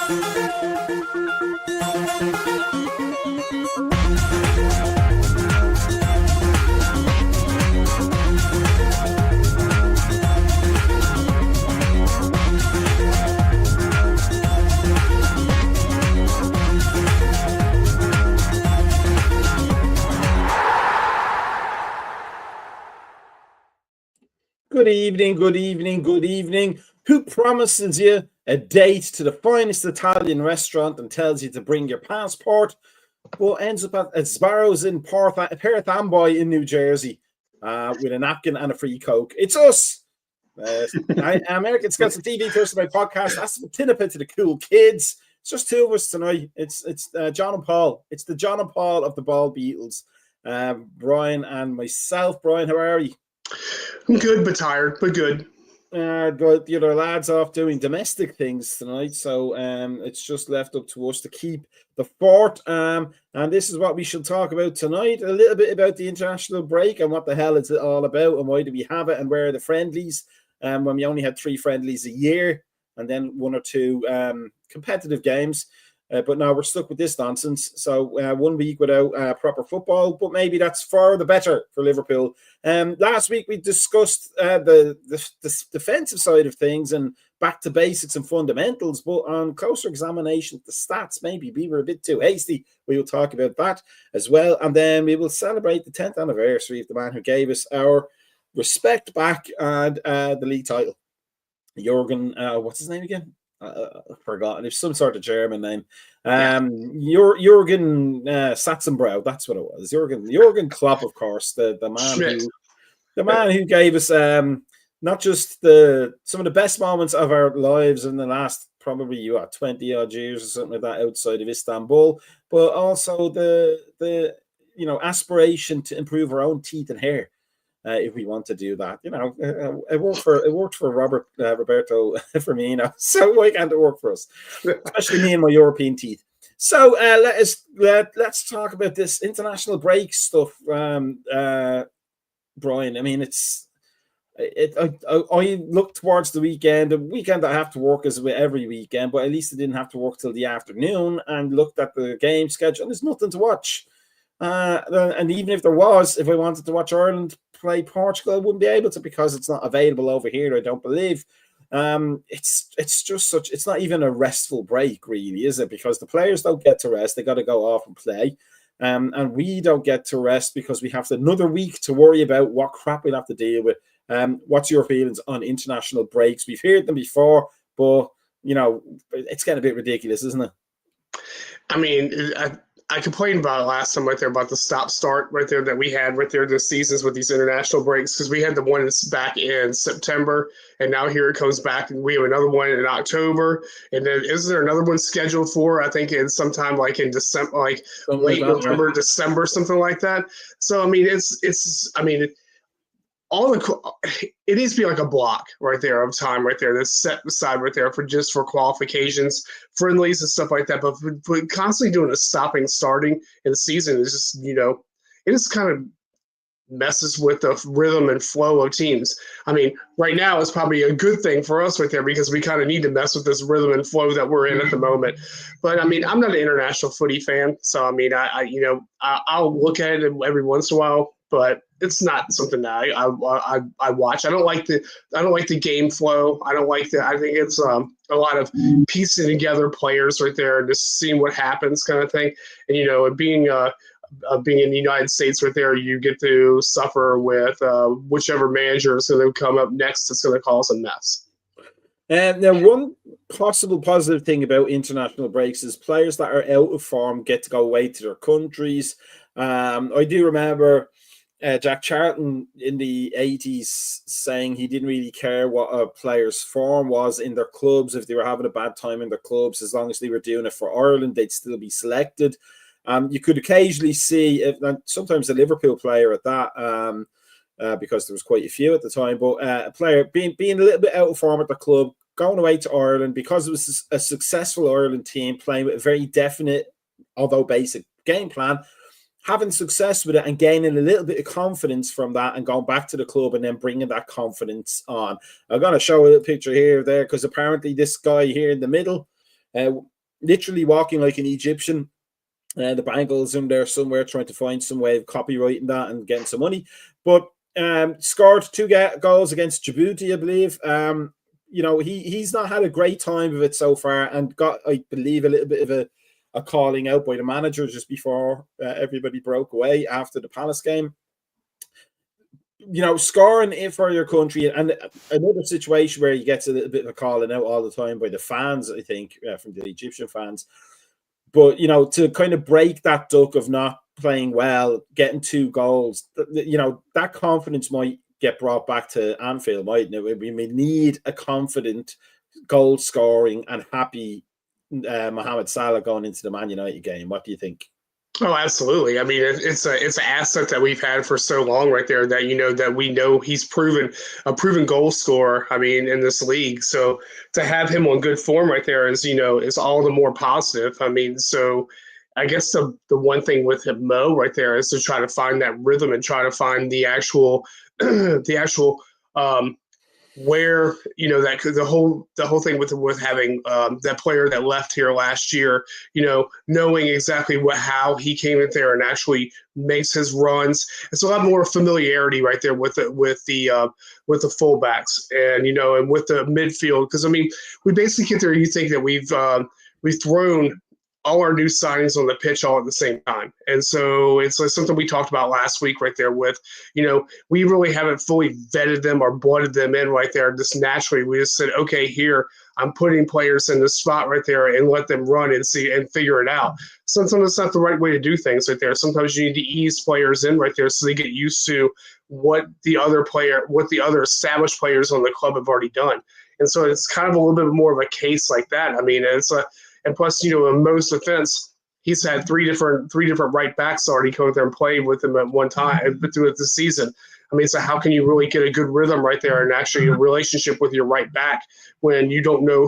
Good evening, good evening, good evening. Who promises you a date to the finest Italian restaurant and tells you to bring your passport, but ends up at Sbarro's in Perth Amboy in New Jersey with a napkin and a free Coke? It's us. American Scouser TV, Thursday Night Podcast. That's the Tinnipa to the cool kids. It's just two of us tonight. It's John and Paul. It's the John and Paul of the Ball Beatles. Brian and myself. Brian, how are you? I'm good, but tired, but good. The other lads off doing domestic things tonight, so it's just left up to us to keep the fort. And this is what we shall talk about tonight: a little bit about the international break and what the hell is it all about, and why do we have it, and where are the friendlies? When we only had 3 friendlies a year, and then 1 or 2 competitive games. But now we're stuck with this nonsense. So 1 week without proper football, but maybe that's for the better for Liverpool. Last week we discussed the defensive side of things and back to basics and fundamentals. But on closer examination, the stats, maybe we were a bit too hasty. We will talk about that as well. And then we will celebrate the 10th anniversary of the man who gave us our respect back and the league title. Jurgen, what's his name again? Forgotten. It's some sort of German name. Jurgen Satzenbrau. That's what it was. Jurgen Klopp, of course, the man who gave us not just some of the best moments of our lives in the last probably 20 odd years or something like that outside of Istanbul, but also the aspiration to improve our own teeth and hair. If we want to do that, it worked for Roberto Firmino, so why can't it work for us? Especially me and my European teeth. So let's talk about this international break stuff, Brian. I mean, I look towards the weekend. The weekend I have to work as every weekend, but at least I didn't have to work till the afternoon, and looked at the game schedule. And there's nothing to watch. And even if there was, if I wanted to watch Ireland play Portugal, I wouldn't be able to because it's not available over here, I don't believe. It's not even a restful break, really, is it? Because the players don't get to rest. They got to go off and play. And we don't get to rest because we have another week to worry about what crap we'll have to deal with. What's your feelings on international breaks? We've heard them before, but, it's getting a bit ridiculous, isn't it? I mean, I complained about it last time right there about the stop-start right there that we had right there this seasons with these international breaks, because we had the one that's back in September, and now here it comes back, and we have another one in October, and then isn't there another one scheduled for, I think, in sometime like in December, like late November, December, something like that. So, I mean, it needs to be like a block right there of time right there that's set aside right there for qualifications, friendlies and stuff like that. But constantly doing a stopping, starting in the season is just, it just kind of messes with the rhythm and flow of teams. I mean, right now it's probably a good thing for us right there because we kind of need to mess with this rhythm and flow that we're in at the moment. But I mean, I'm not an international footy fan, so I mean, I'll look at it every once in a while, but it's not something that I watch. I don't like the game flow. I think it's a lot of piecing together players right there and just seeing what happens kind of thing. And being in the United States right there, you get to suffer with whichever manager is going to come up next. It's going to cause a mess. Now, one possible positive thing about international breaks is players that are out of form get to go away to their countries. I do remember Jack Charlton in the 80s saying he didn't really care what a player's form was in their clubs. If they were having a bad time in their clubs, as long as they were doing it for Ireland, they'd still be selected. You could occasionally see, sometimes a Liverpool player at that, because there was quite a few at the time, but a player being a little bit out of form at the club, going away to Ireland because it was a successful Ireland team playing with a very definite, although basic game plan, having success with it and gaining a little bit of confidence from that and going back to the club and then bringing that confidence on. I'm going to show a little picture here there because apparently this guy here in the middle, literally walking like an Egyptian. The Bengals in there somewhere trying to find some way of copyrighting that and getting some money. But scored 2 goals against Djibouti, I believe. He's not had a great time of it so far, and got, I believe, a little bit of a calling out by the manager just before everybody broke away after the Palace game. Scoring it for your country, and another situation where he gets a little bit of a calling out all the time by the fans, I think, from the Egyptian fans. But, to kind of break that duck of not playing well, getting 2 goals, that confidence might get brought back to Anfield, mightn't it? We may need a confident, goal-scoring and happy Mohamed Salah going into the Man United game. What do you think? Oh, absolutely. I mean, it's an asset that we've had for so long right there that we know he's a proven goal scorer. I mean, in this league. So to have him on good form right there is all the more positive. I mean, so I guess the one thing with Mo right there is to try to find that rhythm and try to find the actual where that the whole thing with having that player that left here last year, knowing exactly how he came in there and actually makes his runs. It's a lot more familiarity right there with the fullbacks and and with the midfield, because I mean we basically get there. You think that we've thrown all our new signings on the pitch all at the same time. And so it's like something we talked about last week right there with, we really haven't fully vetted them or blooded them in right there. Just naturally, we just said, okay, here, I'm putting players in the spot right there and let them run and see and figure it out. Sometimes it's not the right way to do things right there. Sometimes you need to ease players in right there so they get used to what the other established players on the club have already done. And so it's kind of a little bit more of a case like that. I mean, and plus, in most defense, he's had three different right backs already come there and play with him at one time throughout the season. I mean, so how can you really get a good rhythm right there and actually a relationship with your right back when you don't know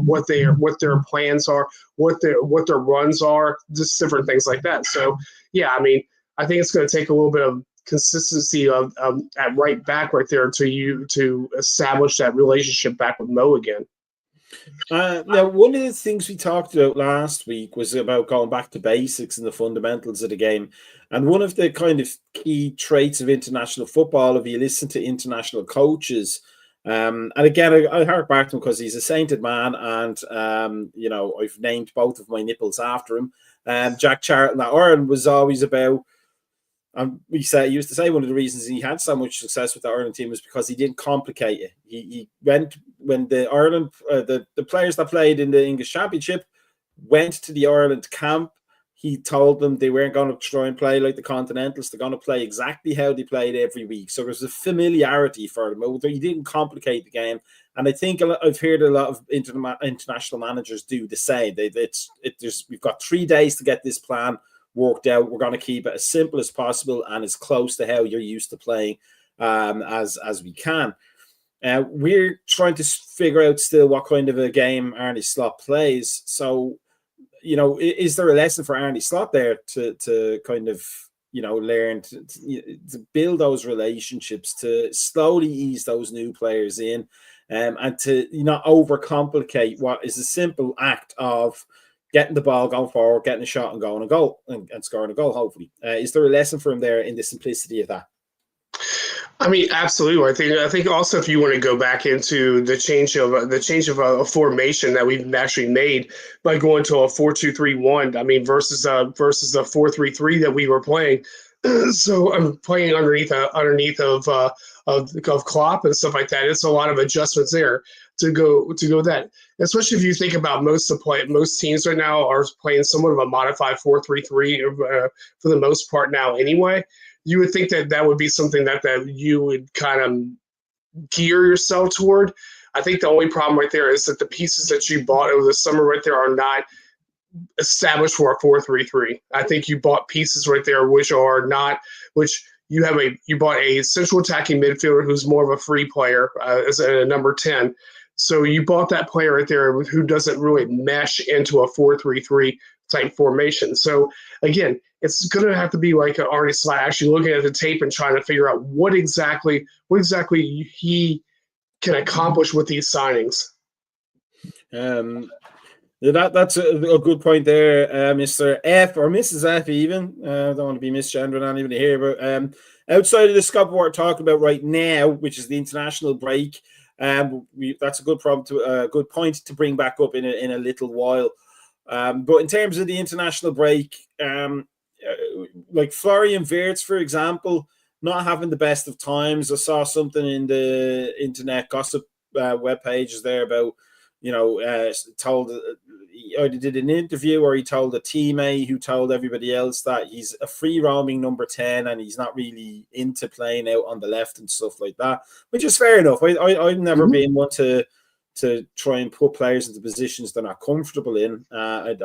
what their plans are, what their runs are, just different things like that. So, yeah, I mean, I think it's going to take a little bit of consistency of at right back right there to establish that relationship back with Mo again. Now, one of the things we talked about last week was about going back to basics and the fundamentals of the game. And one of the kind of key traits of international football, if you listen to international coaches, and again, I hark back to him because he's a sainted man, and I've named both of my nipples after him. Jack Charlton at Ireland was always about. He used to say one of the reasons he had so much success with the Ireland team was because he didn't complicate it. He went when the Ireland the players that played in the English Championship went to the Ireland camp. He told them they weren't going to try and play like the Continentals. They're going to play exactly how they played every week. So there's a familiarity for them. He didn't complicate the game, and I think I've heard a lot of international managers do the same. We've got 3 days to get this plan worked out. We're going to keep it as simple as possible and as close to how you're used to playing as we can. We're trying to figure out still what kind of a game Arne Slot plays. So, is there a lesson for Arne Slot there to kind of, learn to build those relationships, to slowly ease those new players in, and to not overcomplicate what is a simple act of getting the ball, going forward, getting a shot and going a goal and scoring a goal, hopefully. Is there a lesson for him there in the simplicity of that? I mean, absolutely. I think also if you want to go back into the change of a formation that we've actually made by going to a 4-2-3-1, I mean, versus the 4-3-3 that we were playing. So I'm playing underneath of Klopp and stuff like that. It's a lot of adjustments there to go that. Especially if you think about most teams right now are playing somewhat of a modified 4-3-3 for the most part now anyway. You would think that would be something that you would kind of gear yourself toward. I think the only problem right there is that the pieces that you bought over the summer right there are not established for a 4-3-3. I think you bought pieces right there which you bought a central attacking midfielder who's more of a free player as a number 10. So you bought that player right there who doesn't really mesh into a 4-3-3 type formation. So again, it's going to have to be like Arne Slot actually looking at the tape and trying to figure out what exactly he can accomplish with these signings. Yeah, that's a good point there, Mr. F or Mrs. F even. I don't want to be misgendering anybody here, but outside of the scope we're talking about right now, which is the international break, that's a good good point to bring back up in a little while. But in terms of the international break, like Florian Wirtz, for example, not having the best of times. I saw something in the internet gossip web pages there about, told he either did an interview or he told a teammate who told everybody else that he's a free roaming number 10 and he's not really into playing out on the left and stuff like that, which is fair enough. I've never been one to try and put players into positions they're not comfortable in. I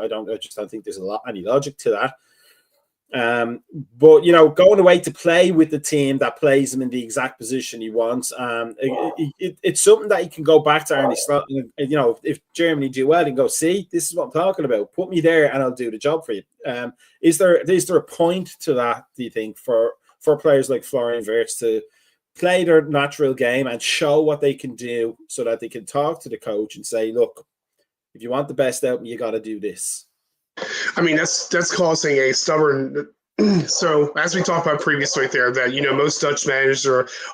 just don't think there's any logic to that. But going away to play with the team that plays him in the exact position he wants, it's something that he can go back to Arne Slot. If Germany do well, and go, see, this is what I'm talking about. Put me there, and I'll do the job for you. Is there a point to that? Do you think for players like Florian Wirtz to play their natural game and show what they can do, so that they can talk to the coach and say, look, if you want the best out of me, you got to do this? I mean, that's causing a stubborn. So as we talked about previously there, that most Dutch managers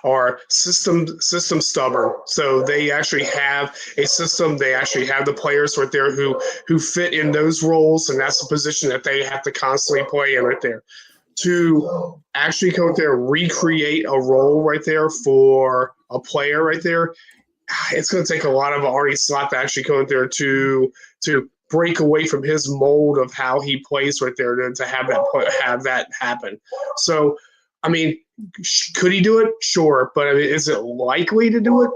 are system stubborn. So they actually have a system. They actually have the players right there who fit in those roles, and that's the position that they have to constantly play in right there. To actually go there, recreate a role right there for a player right there, it's going to take a lot of Arne Slot to actually go in there to break away from his mold of how he plays right there to have that happen. So, I mean, could he do it? Sure, but I mean, is it likely to do it?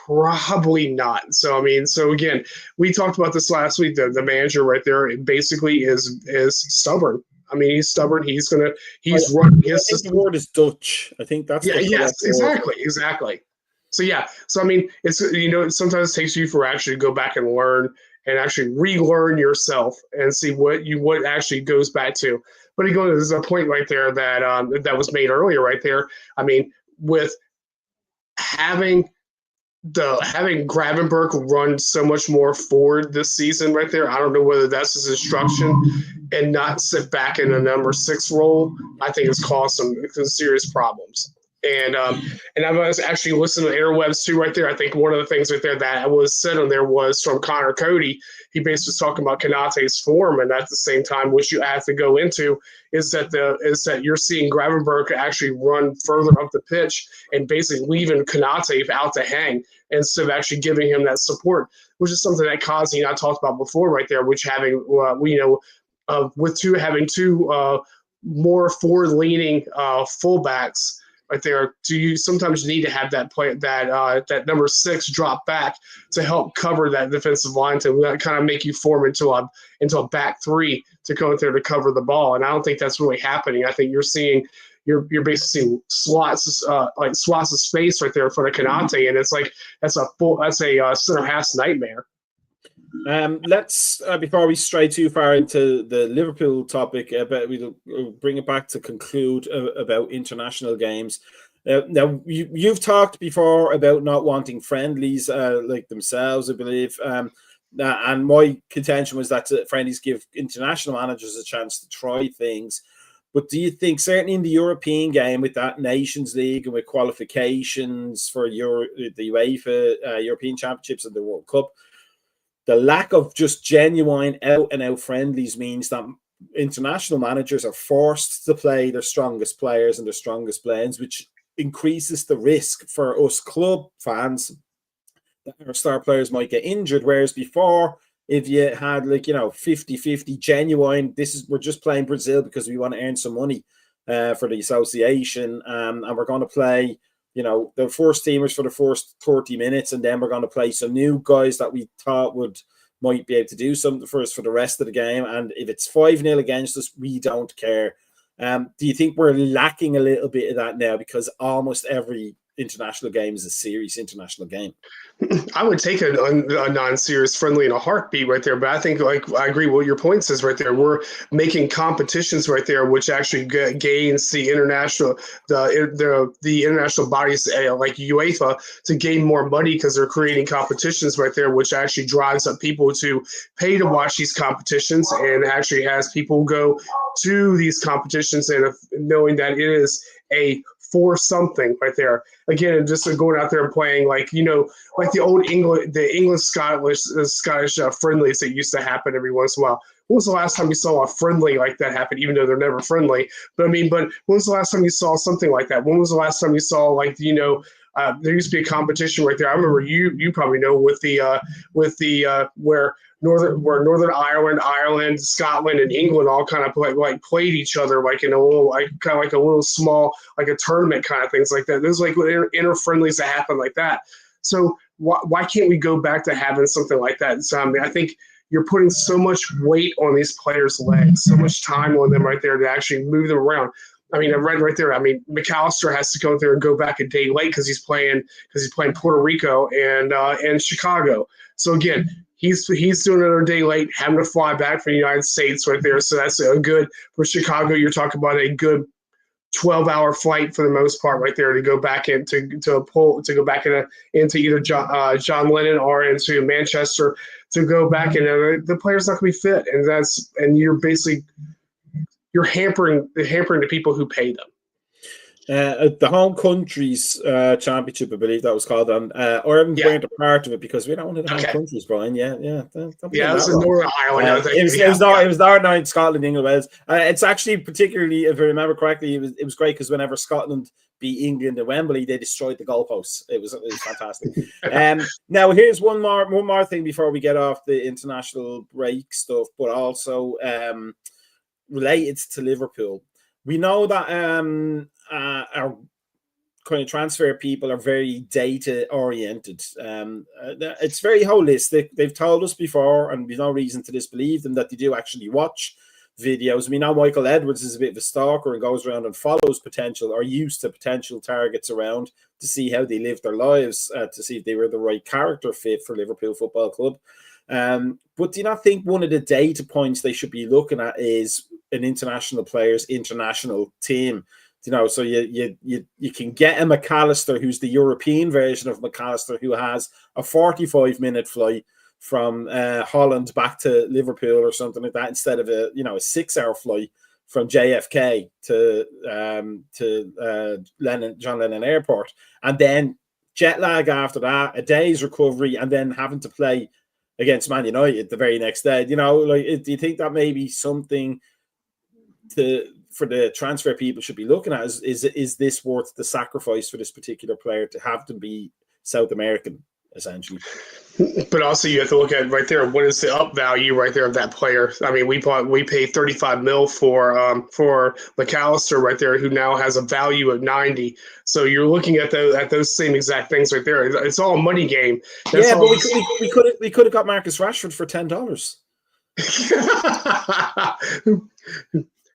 Probably not. So, I mean, again, we talked about this last week. The manager right there basically is stubborn. I mean, he's stubborn. He's running his system. The word is Dutch. I think that's exactly. So yeah, I mean, it's it sometimes takes you for actually to go back and learn and actually relearn yourself and see what actually goes back to. But there's a point right there that was made earlier right there. I mean, with having Gravenberch run so much more forward this season right there, I don't know whether that's his instruction and not sit back in a number 6 role. I think it's caused some serious problems. And I was actually listening to interwebs too right there. I think one of the things right there that was said on there was from Connor Cody. He basically was talking about Konaté's form, and at the same time, what you have to go into is that you're seeing Gravenberch actually run further up the pitch and basically leaving Konaté out to hang instead of actually giving him that support, which is something that Kazi and I talked about before right there, which having having two more forward-leaning fullbacks right there. Do you sometimes need to have that number 6 drop back to help cover that defensive line to kind of make you form into a back 3 to go in there to cover the ball? And I don't think that's really happening. I think you're basically seeing slots of space right there in front of Konaté, and it's like that's a center half's nightmare. Let's before we stray too far into the Liverpool topic, but we'll bring it back to conclude about international games. Now you've talked before about not wanting friendlies like themselves, I believe, and my contention was that friendlies give international managers a chance to try things. But do you think, certainly in the European game, with that Nations League and with qualifications for the UEFA European Championships and the World Cup, the lack of just genuine out-and-out friendlies means that international managers are forced to play their strongest players and their strongest blends, which increases the risk for us club fans that our star players might get injured. Whereas before, if you had 50-50 genuine, we're just playing Brazil because we want to earn some money for the association, and we're going to play the first teamers for the first 30 minutes, and then we're going to play some new guys that we thought might be able to do something for us for the rest of the game. And if it's 5-0 against us, we don't care. Do you think we're lacking a little bit of that now? Because almost every international game is a serious international game. I would take a non-serious friendly in a heartbeat right there, but I think like I agree with what your point says right there. We're making competitions right there, which actually gains the international the international bodies like UEFA to gain more money because they're creating competitions right there, which actually drives up people to pay to watch these competitions and actually has people go to these competitions and knowing that it is a for something right there. Again, just going out there and playing like like the old English Scottish friendlies that used to happen every once in a while. When was the last time you saw a friendly like that happen? Even though they're never friendly, but when was the last time you saw something like that? When was the last time you saw like there used to be a competition right there. I remember you probably know with the where Northern Ireland, Scotland, and England all kind of played each other like in a little kind of like a little small like a tournament kind of things like that. There's like inter friendlies that happen like that. So why can't we go back to having something like that? So, I mean, I think you're putting so much weight on these players' legs, so much time on them right there to actually move them around. I mean, I read right there. I mean, McAllister has to go there and go back a day late because he's playing Puerto Rico and Chicago. So again, he's doing another day late, having to fly back from the United States right there. So that's a good for Chicago. You're talking about a good 12-hour flight for the most part right there to go back into either John Lennon or into Manchester to go back, and the player's not going to be fit, and you're hampering the people who pay them. The home countries championship, I believe that was called, and Ireland weren't a part of it because we're not one of the home countries, Brian. It's in Northern Ireland. It was Northern Ireland, Scotland, England, Wales. It's actually particularly, if I remember correctly, it was great because whenever Scotland beat England at Wembley, they destroyed the goalposts. It was fantastic. Now here's one more thing before we get off the international break stuff, but also related to Liverpool. We know that our kind of transfer people are very data oriented. It's very holistic. They've told us before, and there's no reason to disbelieve them, that they do actually watch videos. We know Michael Edwards is a bit of a stalker and goes around and follows potential targets around to see how they live their lives, to see if they were the right character fit for Liverpool Football Club. But do you not think one of the data points they should be looking at is an international player's international team? So you can get a McAllister who's the European version of McAllister, who has a 45-minute flight from Holland back to Liverpool or something like that, instead of a 6-hour flight from JFK to John Lennon Airport, and then jet lag after that, a day's recovery, and then having to play against Man United the very next day. Do you think that may be something for the transfer people should be looking at? Is this worth the sacrifice for this particular player to have to be South American, essentially? But also you have to look at right there, what is the up value right there of that player? I mean, we paid 35 mil for McAllister right there, who now has a value of 90. So you're looking at those same exact things right there. It's all a money game. But we could have got Marcus Rashford for $10.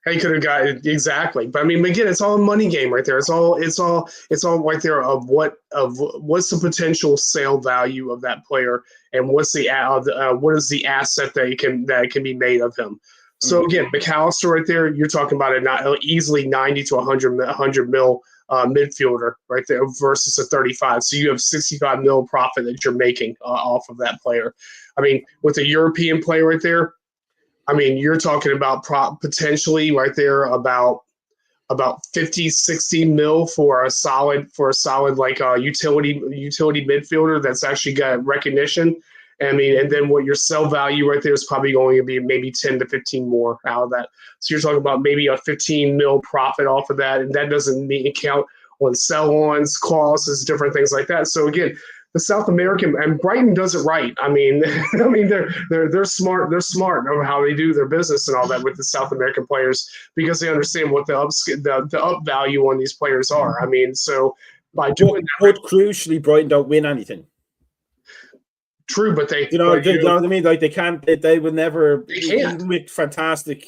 He could have got it exactly, but I mean, again, it's all a money game right there. It's all right there of what's the potential sale value of that player, and what is the asset that can be made of him. So again, McAllister right there, you're talking about easily 90 to 100 mil midfielder right there versus a 35. So you have 65 mil profit that you're making off of that player. I mean, with a European player right there, I mean, you're talking about potentially right there about 50, 60 mil for a solid like utility midfielder that's actually got recognition. I mean, and then what your sell value right there is probably going to be maybe 10 to 15 more out of that. So you're talking about maybe a 15 mil profit off of that, and that doesn't account on sell-ons, clauses, different things like that. So again, the South American, and Brighton does it right. I mean, they're smart. They're smart of how they do their business and all that with the South American players, because they understand what the up value on these players are. I mean, so by doing that, but crucially, Brighton don't win anything. True, but they, you know what I mean? Like they can't. They would never. Even with fantastic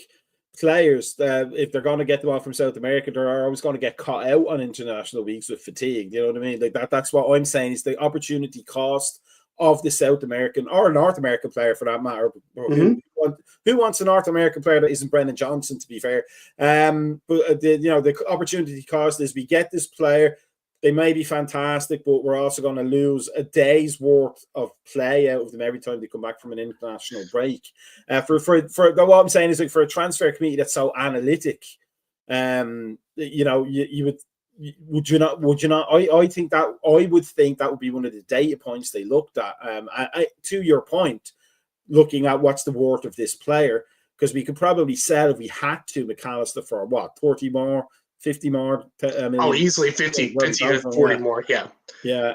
players, if they're going to get them off from South America, they're always going to get caught out on international weeks with fatigue. You know what I mean? Like that's what I'm saying is the opportunity cost of the South American or North American player for that matter. Who wants a North American player that isn't Brennan Johnson, to be fair? But the opportunity cost is we get this player. They may be fantastic, but we're also going to lose a day's worth of play out of them every time they come back from an international break. For what I'm saying is, like, for a transfer committee that's so analytic, you would you not? I think that I would think that would be one of the data points they looked at. To your point, looking at what's the worth of this player, because we could probably sell if we had to McAllister for what, 30 more. 50 more. Easily 50 to 40 more. Yeah.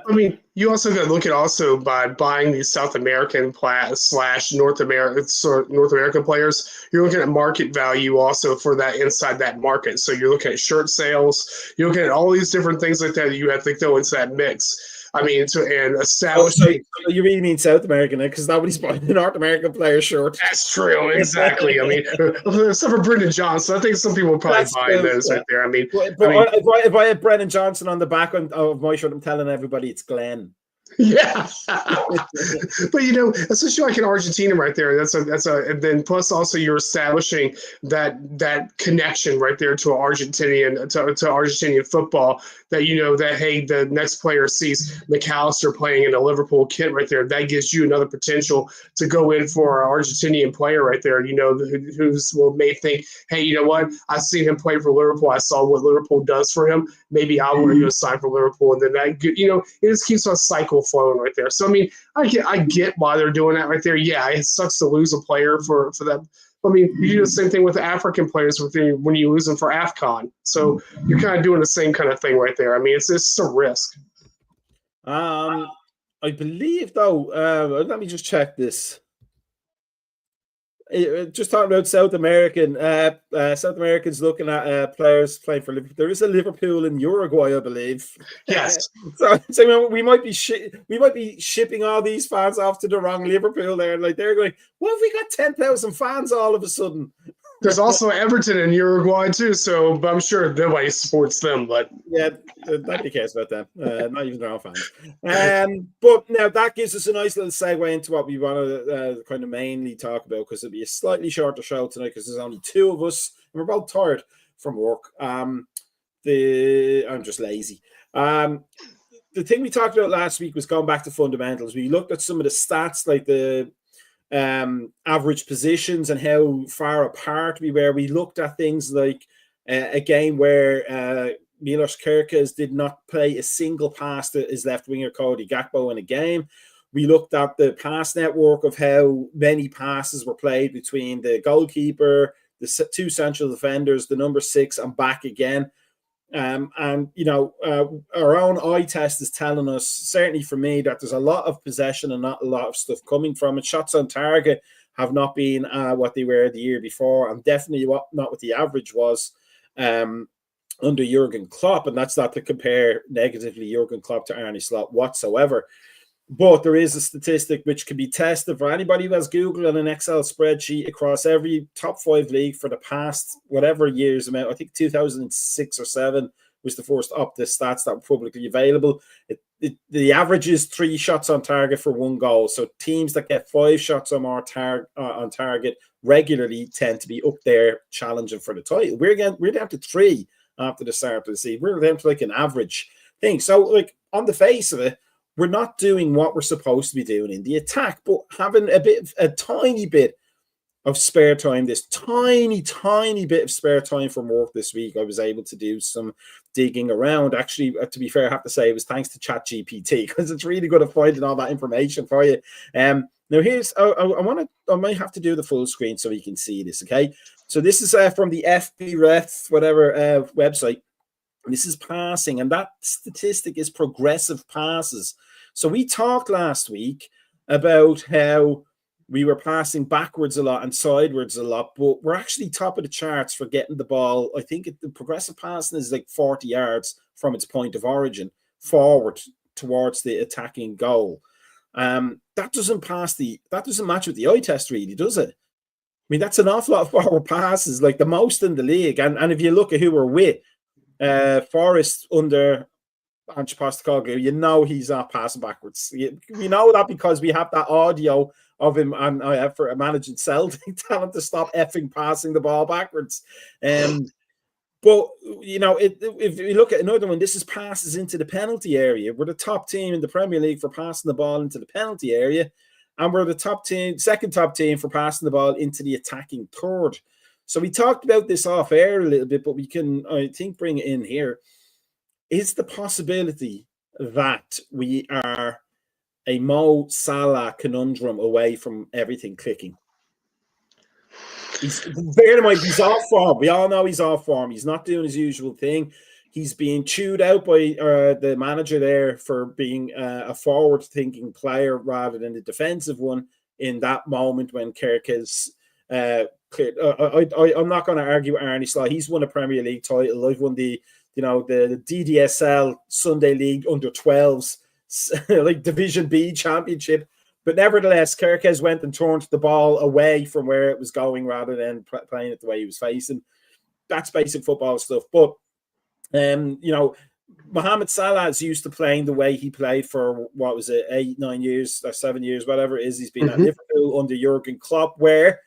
I mean, you also got to look at also by buying these South American / North American players, you're looking at market value also for that inside that market. So you're looking at shirt sales, you're looking at all these different things like that you have to throw into that mix. I mean, so you really mean South American, because nobody's buying the North American player shirt. That's true, exactly. I mean, except for Brendan Johnson, I think some people will probably buy those right there. I mean, if I have Brendan Johnson on the back of my shirt, I'm telling everybody it's Glenn. Yeah, but especially like in Argentina, right there. That's and then plus also you're establishing that connection right there to Argentinian football. That that hey, the next player sees McAllister playing in a Liverpool kit right there. That gives you another potential to go in for an Argentinian player right there. May think, hey, you know what? I've seen him play for Liverpool. I saw what Liverpool does for him. Maybe I want to go sign for Liverpool, and then that it just keeps a cycle flowing right there. So I mean, I get why they're doing that right there. Yeah, it sucks to lose a player for that. I mean, you do the same thing with the African players when you lose them for AFCON. So you're kind of doing the same kind of thing right there. I mean, it's a risk. I believe though. Let me just check this. Just talking about South American, South Americans looking at players playing for Liverpool. There is a Liverpool in Uruguay, I believe. Yes. So we might be shipping all these fans off to the wrong Liverpool there. Like they're going, what if we got 10,000 fans all of a sudden? There's also Everton in Uruguay too, but I'm sure nobody supports them. But yeah, nobody cares about them. Not even their own fans. But now that gives us a nice little segue into what we want to kind of mainly talk about, because it'll be a slightly shorter show tonight because there's only two of us and we're both tired from work. I'm just lazy. The thing we talked about last week was going back to fundamentals. We looked at some of the stats, like the average positions and how far apart we were. We looked at things like a game where Milos Kerkez did not play a single pass to his left winger Cody Gakpo in a game. We looked at the pass network of how many passes were played between the goalkeeper, the two central defenders, the number 6, and back again. Our own eye test is telling us, certainly for me, that there's a lot of possession and not a lot of stuff coming from it. Shots on target have not been what they were the year before, and definitely not what the average was under Jurgen Klopp. And that's not to compare negatively Jurgen Klopp to Arne Slot whatsoever. But there is a statistic which can be tested for anybody who has Google and an Excel spreadsheet across every top 5 league for the past whatever years amount. I think 2006 or 7 was the first up the stats that were publicly available. The average is 3 shots on target for 1 goal. So teams that get 5 shots or more on target regularly tend to be up there challenging for the title. We're down to 3 after the start of the season. We're down to like an average thing. So like on the face of it, we're not doing what we're supposed to be doing in the attack, but having a tiny bit of spare time, this tiny bit of spare time from work this week, I was able to do some digging around. Actually, to be fair, I have to say it was thanks to ChatGPT, because it's really good at finding all that information for you. Now here's, I might have to do the full screen so you can see this, okay? So this is from the FBref, website. This is passing, and that statistic is progressive passes. So we talked last week about how we were passing backwards a lot and sideways a lot, but we're actually top of the charts for getting the ball. I think the progressive passing is like 40 yards from its point of origin forward towards the attacking goal. That doesn't match with the eye test, really, does it? mean, that's an awful lot of forward passes, like the most in the league. And if you look at who we're with, Forrest under Ange Postecoglou, you know he's not passing backwards. We know that because we have that audio of him and for managing Celtic, tell him to stop effing passing the ball backwards. But, you know, if you look at another one, this is passes into the penalty area. We're the top team in the Premier League for passing the ball into the penalty area. And we're the second top team for passing the ball into the attacking third. So we talked about this off air a little bit, but we can, I think, bring it in here. Is the possibility that we are a Mo Salah conundrum away from everything clicking? Bear in mind, he's off form. We all know he's off form. He's not doing his usual thing. He's being chewed out by the manager there for being a forward-thinking player rather than a defensive one in that moment when Kirk is cleared. I'm not going to argue with Arnie Slaw. He's won a Premier League title. I've won the DDSL Sunday League under 12s, like Division B championship. But nevertheless, Kirkez went and turned the ball away from where it was going rather than playing it the way he was facing. That's basic football stuff. But, you know, Mohamed Salah is used to playing the way he played for, 8, 9 years, or 7 years, whatever it is. He's been at Liverpool under Jurgen Klopp, where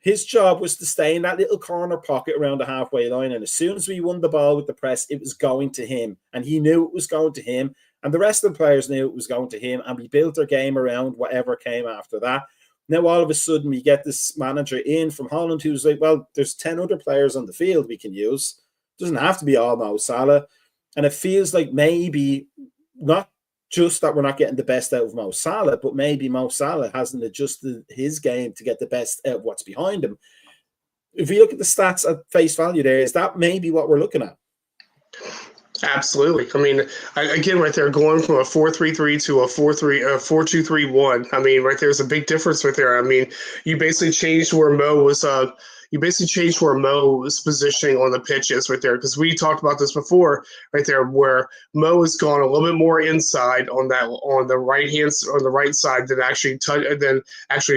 his job was to stay in that little corner pocket around the halfway line. And as soon as we won the ball with the press, it was going to him. And he knew it was going to him. And the rest of the players knew it was going to him. And we built our game around whatever came after that. Now, all of a sudden, we get this manager in from Holland who's like, well, there's 10 other players on the field we can use. It doesn't have to be all Mo Salah. And it feels like maybe not just that we're not getting the best out of Mo Salah, but maybe Mo Salah hasn't adjusted his game to get the best out of what's behind him. If you look at the stats at face value there, is that maybe what we're looking at? Absolutely. I mean, again, right there, going from a 4-3-3 to a 4-2-3-1. I mean, right there's a big difference right there. I mean, you basically changed where Mo was. You basically changed where Mo was positioning on the pitches right there, because we talked about this before, right there, where Mo has gone a little bit more inside on the right side than actually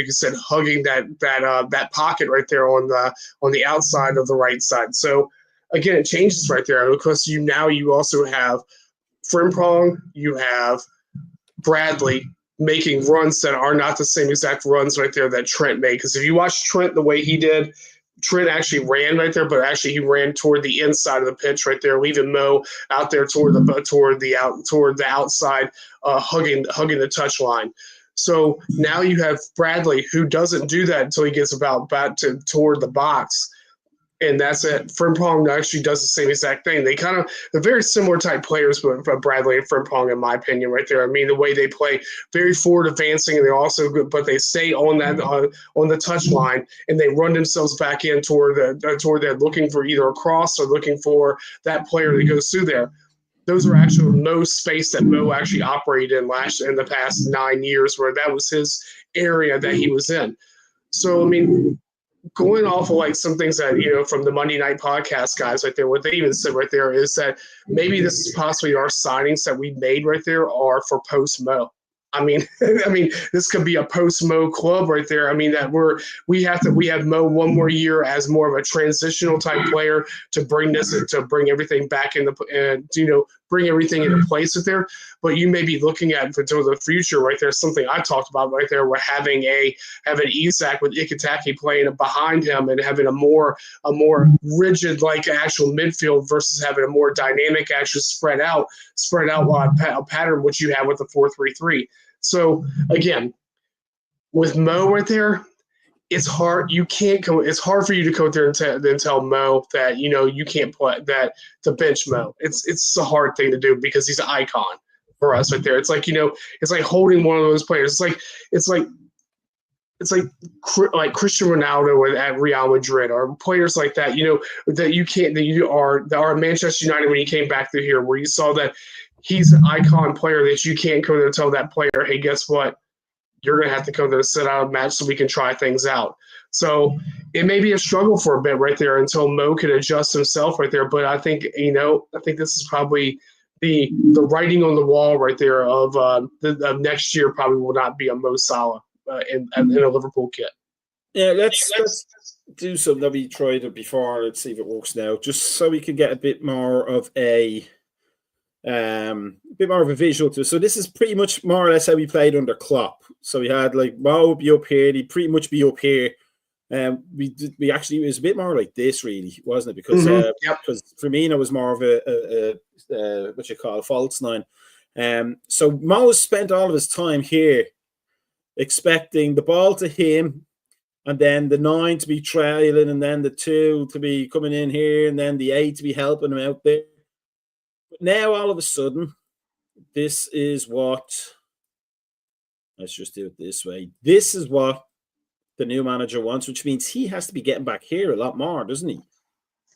you said hugging that pocket right there on the outside of the right side. So again, it changes right there because you also have Frimpong, you have Bradley making runs that are not the same exact runs right there that Trent made. Because if you watch Trent the way he did, Trent actually ran right there, but actually he ran toward the inside of the pitch right there, leaving Mo out there toward the outside, hugging the touch line. So now you have Bradley, who doesn't do that until he gets toward the box. And that's it. Frimpong actually does the same exact thing. They're very similar type players, but Bradley and Frimpong, in my opinion, right there. I mean, the way they play, very forward advancing, and they're also good, but they stay on the touch line and they run themselves back in toward that, looking for either a cross or looking for that player that goes through there. Those are actually no space that Mo actually operated in the past 9 years, where that was his area that he was in. So, I mean, going off of like some things that, from the Monday Night Podcast guys right there, what they even said right there is that maybe this is possibly our signings that we made right there are for post-Mo. I mean, this could be a post-Mo club right there. I mean, that we have Mo one more year as more of a transitional type player to bring everything back bring everything into place right there. But you may be looking at for the future right there, something I talked about right there, where having Isak with Ikitaki playing behind him and having a more rigid like actual midfield versus having a more dynamic actual spread out pattern, which you have with the 4-3-3. So again, with Mo right there, it's hard. It's hard for you to go there and tell Mo that you can't play that to bench Mo. It's a hard thing to do because he's an icon for us right there. It's like it's like holding one of those players. It's like Cristiano Ronaldo at Real Madrid or players like that. That are Manchester United when he came back through here, where you saw that he's an icon player that you can't go there and tell that player, hey, guess what? You're going to have to come there and sit out a match so we can try things out. So it may be a struggle for a bit right there until Mo can adjust himself right there. But I think this is probably the writing on the wall right there of next year probably will not be a Mo Salah in a Liverpool kit. Yeah, let's do something that we tried it before. Let's see if it works now, just so we can get a bit more of a visual to it. So this is pretty much more or less how we played under Klopp. So we had like Mo would be up here, he'd pretty much be up here. We actually, it was a bit more like this, really, wasn't it? Because because Firmino was more of a what you call a false nine. So Mo spent all of his time here, expecting the ball to him, and then the 9 to be trailing, and then the 2 to be coming in here, and then the 8 to be helping him out there. But now all of a sudden, this is what. Let's just do it this way. This is what the new manager wants, which means he has to be getting back here a lot more, doesn't he?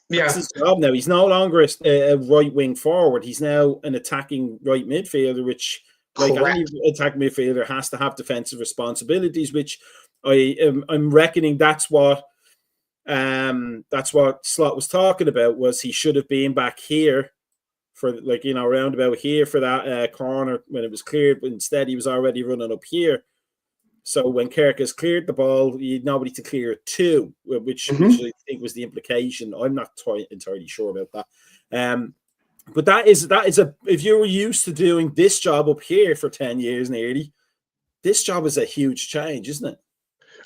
Yeah. That's his job now. He's no longer a right wing forward. He's now an attacking right midfielder, which, like any attacking midfielder, has to have defensive responsibilities. Which I'm reckoning that's what Slot was talking about. Was he should have been back here for around about here for that corner when it was cleared, but instead he was already running up here. So when Kirk has cleared the ball, you had nobody to clear it to, which I think was the implication. I'm not entirely sure about that. But that is if you were used to doing this job up here for 10 years nearly, this job is a huge change, isn't it?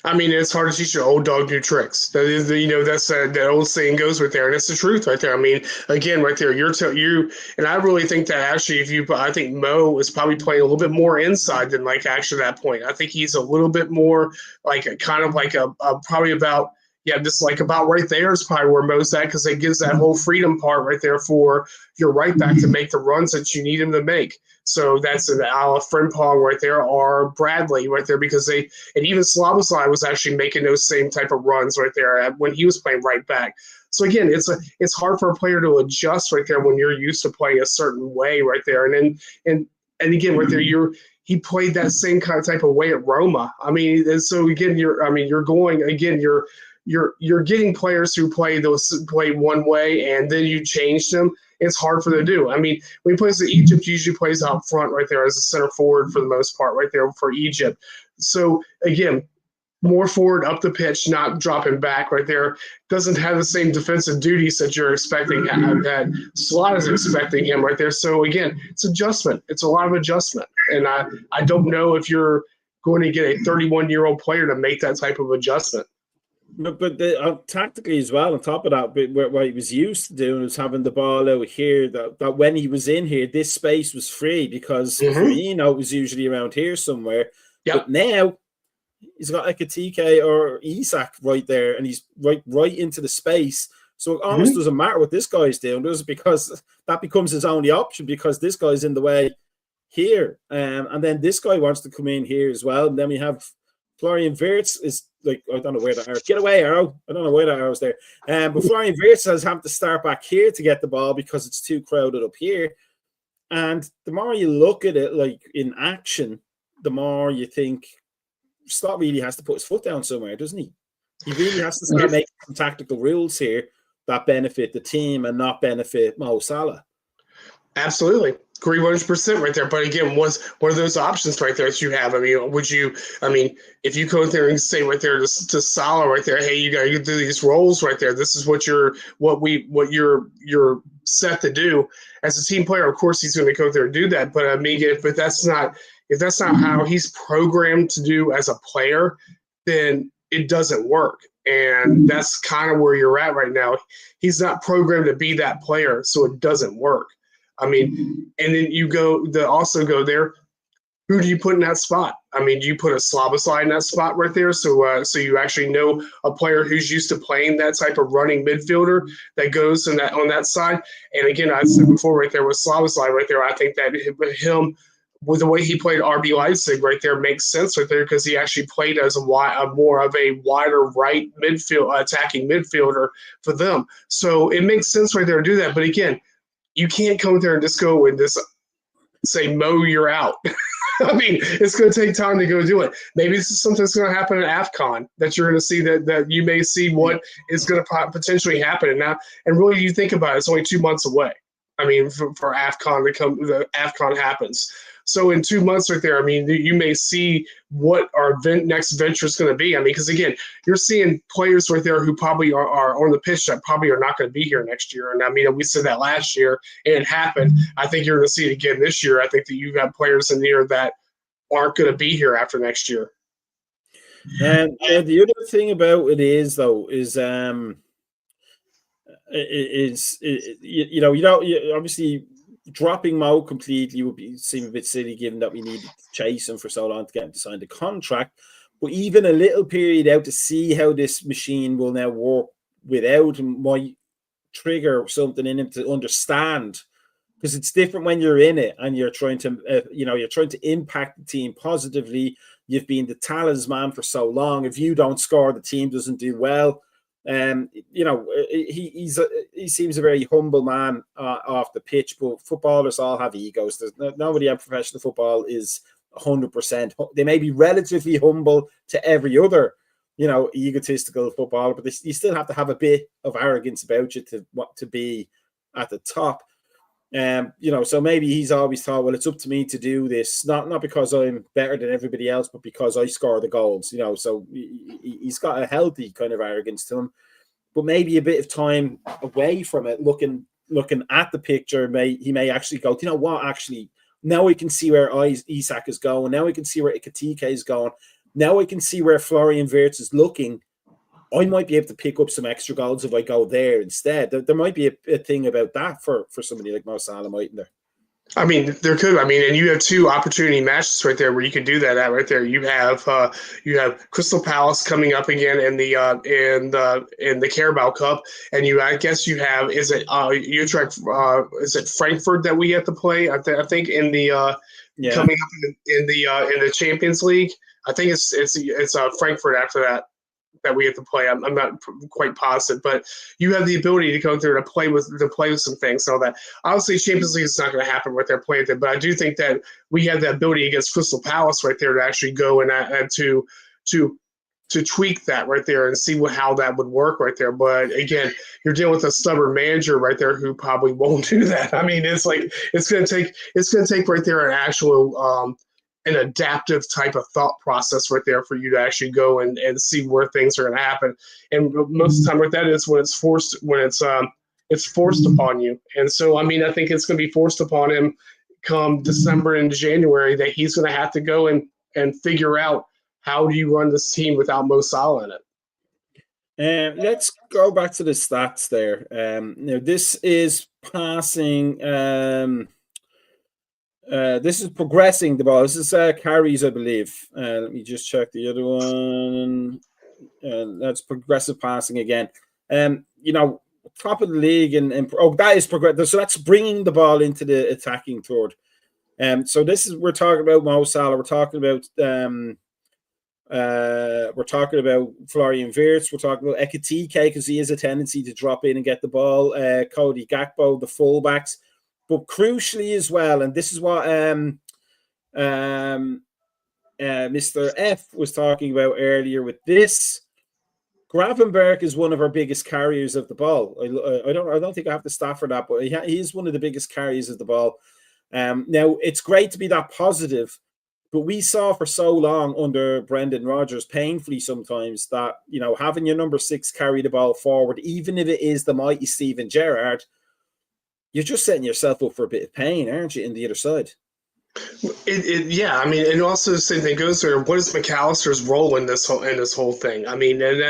I mean, it's hard to teach your old dog new tricks. That is, that's that old saying goes right there, and it's the truth right there. I mean, again, right there, and I really think that actually, I think Mo is probably playing a little bit more inside than like actually that point. I think he's a little bit more like a kind of like a probably about. Yeah, just like about right there is probably where Mo's at, because it gives that whole freedom part right there for your right back to make the runs that you need him to make. So that's an Frimpong right there, or Bradley right there, because and even Slavosly was actually making those same type of runs right there when he was playing right back. So again, it's hard for a player to adjust right there when you're used to playing a certain way right there, and again right there he played that same kind of type of way at Roma. I mean, and so again you're getting players who play one way and then you change them. It's hard for them to do. I mean, when he plays at Egypt, he usually plays out front right there as a center forward for the most part right there for Egypt. So again, more forward up the pitch, not dropping back right there. Doesn't have the same defensive duties that you're expecting that Slot is expecting him right there. So again, it's adjustment. It's a lot of adjustment. And I don't know if you're going to get a 31-year-old player to make that type of adjustment. But tactically as well, on top of that, what he was used to doing was having the ball out here, that when he was in here, this space was free, because Firmino was usually around here somewhere. Yep. But now he's got like a TK or Isak right there, and he's right into the space. So it almost doesn't matter what this guy's doing, does it? Because that becomes his only option, because this guy's in the way here. And then this guy wants to come in here as well. And then we have Florian Wirtz is like, I don't know where that arrow. Get away, arrow. I don't know where that arrow's there. But Florian Wirtz has having to start back here to get the ball because it's too crowded up here. And the more you look at it like in action, the more you think Slot really has to put his foot down somewhere, doesn't he? He really has to start making some tactical rules here that benefit the team and not benefit Mo Salah. Absolutely. Agree 100% right there. But again, what are those options right there that you have? I mean, if you go there and say right there to Salah right there, hey, you got to do these roles right there. This is what you're set to do as a team player. Of course, he's going to go there and do that. But I mean, if that's not how he's programmed to do as a player, then it doesn't work. And that's kind of where you're at right now. He's not programmed to be that player, so it doesn't work. I mean, and then you also go there. Who do you put in that spot? I mean, do you put a Slavosly in that spot right there? So you actually know a player who's used to playing that type of running midfielder that goes on that side. And again, I said before right there with Slavosly right there, I think that him with the way he played RB Leipzig right there makes sense right there, because he actually played as more of a wider right midfield attacking midfielder for them. So it makes sense right there to do that. But again, you can't come there and just go and just say, Mo, you're out. I mean, it's going to take time to go do it. Maybe this is something that's going to happen at AFCON, that you're going to see that you may see what is going to potentially happen. And really, you think about it, it's only 2 months away. I mean, for AFCON to come, the AFCON happens. So in 2 months right there, I mean, you may see what our next venture is going to be. I mean, because again, you're seeing players right there who probably are on the pitch that probably are not going to be here next year. And I mean, we said that last year and it happened. I think you're going to see it again this year. I think that you've got players in here that aren't going to be here after next year. And the other thing about it is, though, is obviously dropping Mo completely would seem a bit silly, given that we needed to chase him for so long to get him to sign the contract. But even a little period out to see how this machine will now work without him might trigger something in him to understand, because it's different when you're in it and you're trying to, you're trying to impact the team positively. You've been the talisman for so long. If you don't score, the team doesn't do well. He seems a very humble man off the pitch, but footballers all have egos. Nobody in professional football is 100%. They may be relatively humble to every other, egotistical footballer, but you still have to have a bit of arrogance about you to be at the top. So maybe he's always thought, well, it's up to me to do this, not because I'm better than everybody else, but because I score the goals, so he's got a healthy kind of arrogance to him, but maybe a bit of time away from it, looking at the picture, he may actually go, you know what, actually, now we can see where Isak is going. Now we can see where Ekitike is going. Now I can see where Florian Wirtz is looking. I might be able to pick up some extra goals if I go there instead. There might be a thing about that for somebody like Mo Salah, mightn't there? I mean, there could. I mean, and you have two opportunity matches right there where you can do that at right there. You have Crystal Palace coming up again in the Carabao Cup, and I guess you have is it Frankfurt that we have to play? I think in the coming up in the Champions League. I think it's Frankfurt after that we have to play. I'm not quite positive, but you have the ability to go through to play with some things and all that. Obviously, Champions League is not going to happen right there playing there, but I do think that we have the ability against Crystal Palace right there to actually go and to tweak that right there and see how that would work right there. But again, you're dealing with a stubborn manager right there who probably won't do that. I mean, it's going to take right there an actual an adaptive type of thought process right there for you to actually go and see where things are going to happen. And most of the time what that is when it's forced upon you. And so, I mean, I think it's going to be forced upon him come December and January that he's going to have to go and figure out how do you run this team without Mo Salah in it. Let's go back to the stats there. Now this is passing, this is progressing the ball. This is carries, I believe. Let me just check the other one. That's progressive passing again. Top of the league, and that is progressive. So that's bringing the ball into the attacking third. So we're talking about Mo Salah. We're talking about Florian Wirtz. We're talking about Ekitike because he has a tendency to drop in and get the ball. Cody Gakpo, the fullbacks. But crucially as well, and this is what Mr. F was talking about earlier with this, Gravenberch is one of our biggest carriers of the ball. I don't think I have the stat for that, but he is one of the biggest carriers of the ball. Now, it's great to be that positive, but we saw for so long under Brendan Rodgers, painfully sometimes, that having your number 6 carry the ball forward, even if it is the mighty Steven Gerrard, you're just setting yourself up for a bit of pain, aren't you, in the other side? Yeah, I mean, and also the same thing goes there. What is McAllister's role in this whole thing? I mean, and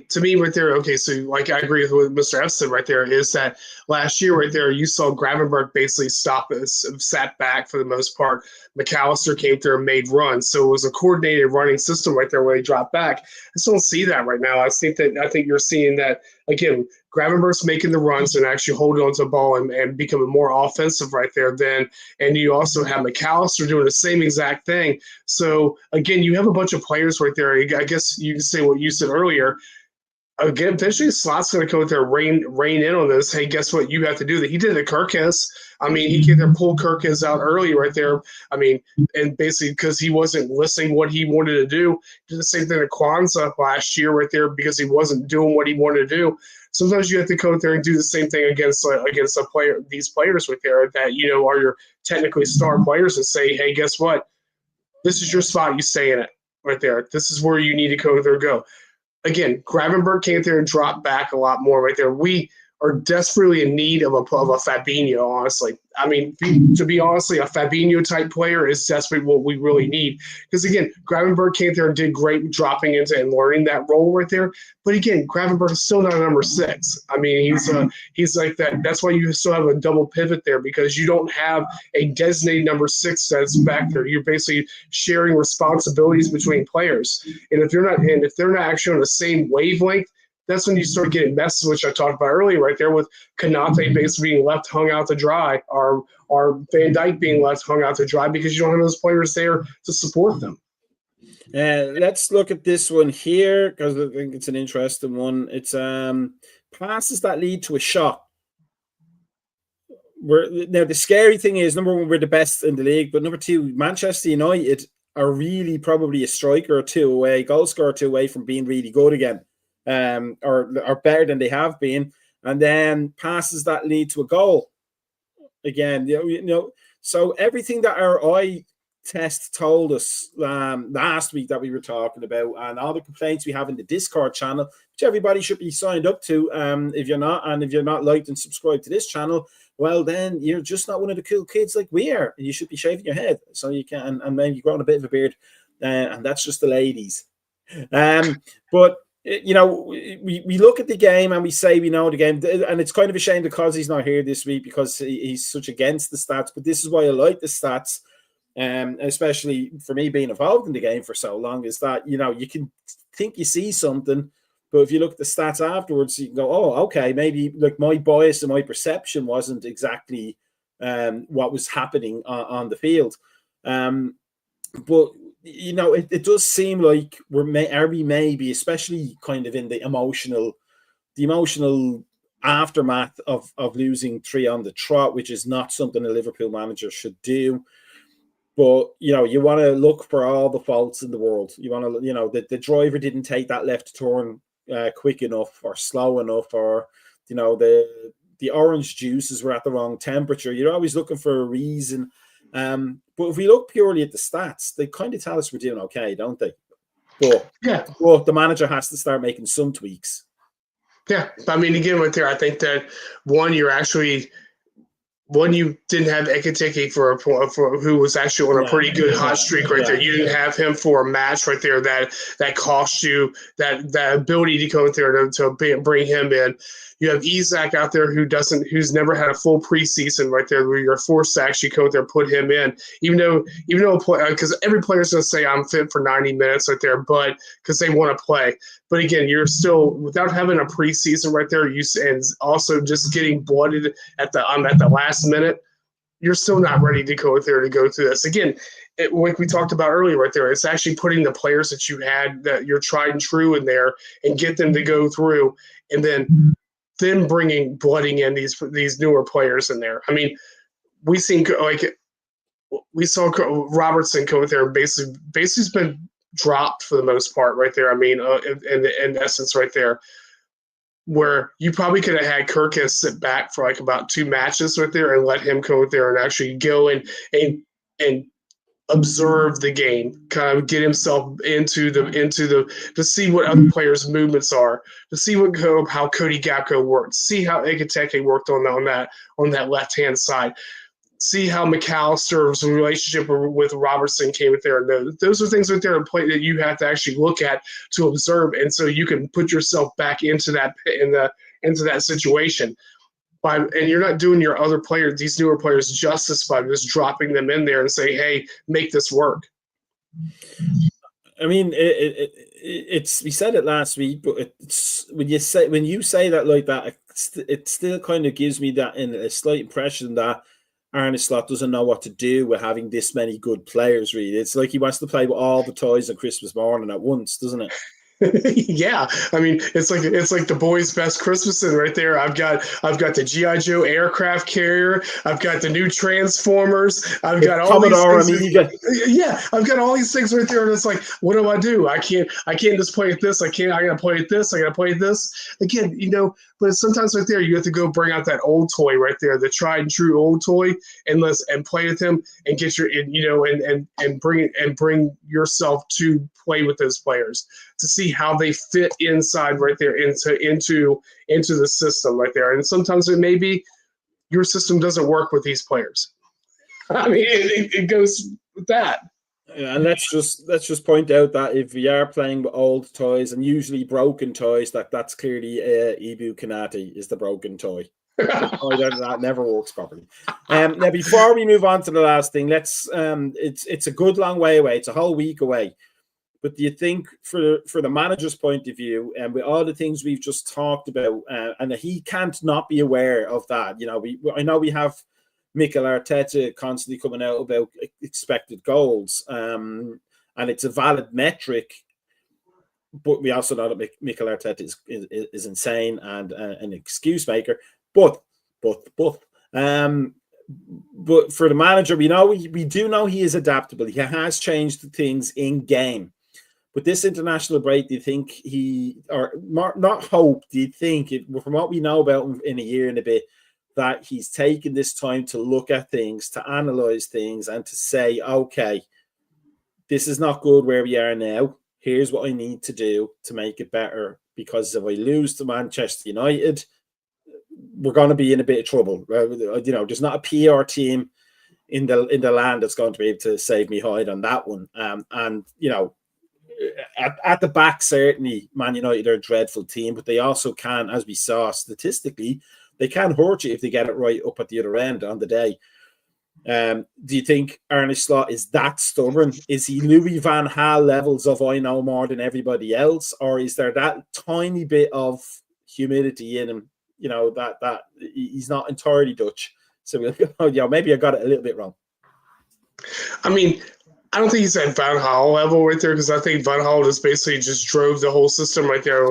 to me right there. Okay, so like I agree with what Mr. F said right there is that last year right there you saw Gravenberch basically sat back for the most part. McAllister came through and made runs, so it was a coordinated running system right there where he dropped back. I just don't see that right now. I think you're seeing that again. Gravenberch's making the runs and actually holding onto the ball and becoming more offensive right there and you also have McAllister doing the same exact thing. So again, you have a bunch of players right there. I guess you can say what you said earlier. Again, eventually Slot's going to come out there rein in on this. Hey, guess what? You have to do that. He did it to Kirkes. I mean, he came there and pulled Kirkes out early right there. I mean, and basically because he wasn't listening what he wanted to do. Did the same thing to Kwanzaa last year right there because he wasn't doing what he wanted to do. Sometimes you have to go out there and do the same thing against these players right there that are your technically star players and say, hey, guess what? This is your spot. You stay in it right there. This is where you need to go. Again, Gravenberch came there and dropped back a lot more right there. We are desperately in need of a Fabinho, honestly. I mean, to be honestly, a Fabinho-type player is desperately what we really need. Because, again, Gravenberch came there and did great dropping into and learning that role right there. But, again, Gravenberch is still not a number 6. I mean, he's like that. That's why you still have a double pivot there, because you don't have a designated number 6 that's back there. You're basically sharing responsibilities between players. And if they're not actually on the same wavelength, that's when you start getting messes, which I talked about earlier, right there, with Konate basically being left hung out to dry, or Van Dijk being left hung out to dry, because you don't have those players there to support them. Let's look at this one here, because I think it's an interesting one. It's passes that lead to a shot. Now the scary thing is, number one, we're the best in the league, but number two, Manchester United are really probably a striker or two away, goal scorer or two away from being really good again. Or better than they have been, and then passes that lead to a goal. Again, so everything that our eye test told us last week that we were talking about, and all the complaints we have in the Discord channel, which everybody should be signed up to. If you're not, and if you're not liked and subscribed to this channel, well, then you're just not one of the cool kids like we are. You should be shaving your head so you can, and maybe growing a bit of a beard, and that's just the ladies. But we look at the game and we say we know the game, and it's kind of a shame because he's not here this week, because he's such against the stats. But this is why I like the stats, especially for me being involved in the game for so long, is that you can think you see something, but if you look at the stats afterwards, you can go, oh, okay, maybe like my bias and my perception wasn't exactly what was happening on the field. But it does seem like we may be, especially kind of in the emotional aftermath of losing 3 on the trot, which is not something a Liverpool manager should do. But you want to look for all the faults in the world. You want to, the driver didn't take that left turn quick enough or slow enough, or the orange juices were at the wrong temperature. You're always looking for a reason. But if we look purely at the stats, they kind of tell us we're doing okay, don't they? But the manager has to start making some tweaks. Yeah, I mean, again, right there, I think that you didn't have Ekitike for who was actually on a pretty good hot streak right there. You didn't have him for a match right there that cost you that ability to go in there to bring him in. You have Isak out there who's never had a full preseason right there, where you're forced to actually go there, put him in, even though because every player's going to say I'm fit for 90 minutes right there, but because they want to play. But again, you're still, without having a preseason right there, and also just getting blooded at the last minute, you're still not ready to go there to go through this. Again, like we talked about earlier right there, it's actually putting the players that you had, that you're tried and true in there, and get them to go through, and then blooding in these newer players in there. I mean, we saw Robertson go there, basically has been dropped for the most part right there. I mean, in essence right there, where you probably could have had Kirkus sit back for like about 2 matches right there and let him go there and actually go and observe the game, kind of get himself into the to see what other players' movements are, to see how Cody Gakpo worked, see how Ekitike worked on that left hand side, see how McAllister's relationship with Robertson came with there. And those are things right there in play that you have to actually look at to observe, and so you can put yourself back into that situation. And you're not doing your other players, these newer players, justice by just dropping them in there and say, "Hey, make this work." I mean, it's we said it last week, but it's when you say that like that, it still kind of gives me that in a slight impression that Arne Slot doesn't know what to do with having this many good players. Really, it's like he wants to play with all the toys on Christmas morning at once, doesn't it? Yeah, I mean it's like the boys' best Christmas in right there. I've got the GI Joe aircraft carrier. I've got the new Transformers. I've The got all these Commodore, I things. mean, you get Yeah, I've got all these things right there, and it's like, what do I do? I can't just play at this. I can't. I gotta play at this. I gotta play at this again. But sometimes right there, you have to go bring out that old toy right there, the tried and true old toy, and play with him and get your and bring yourself to play with those players to see how they fit inside right there into the system right there. And sometimes it may be your system doesn't work with these players. I mean, it goes with that. and let's just point out that if we are playing with old toys and usually broken toys, that's clearly Ibu Kanate is the broken toy. That never works properly. Now, before we move on to the last thing, it's a good long way away. It's a whole week away. But do you think, for the manager's point of view, and with all the things we've just talked about, and he can't not be aware of that? I know we have Mikel Arteta constantly coming out about expected goals, and it's a valid metric. But we also know that Mikel Arteta is insane and an excuse maker. But for the manager, we do know he is adaptable. He has changed things in game. But this international break, do you think do you think, from what we know about him in a year and a bit, that he's taken this time to look at things, to analyze things, and to say, okay, this is not good where we are now. Here's what I need to do to make it better, because if I lose to Manchester United, we're going to be in a bit of trouble. There's not a PR team in the land that's going to be able to save me hide on that one. At the back, certainly, Man United are a dreadful team, but they also can, as we saw statistically, they can hurt you if they get it right up at the other end on the day. Do you think Arne Slot is that stubborn? Is he Louis van Gaal levels of I know more than everybody else, or is there that tiny bit of humility in him? That he's not entirely Dutch. So maybe I got it a little bit wrong. I mean, I don't think he's at Van Gaal level right there, because I think Van Gaal just drove the whole system right there.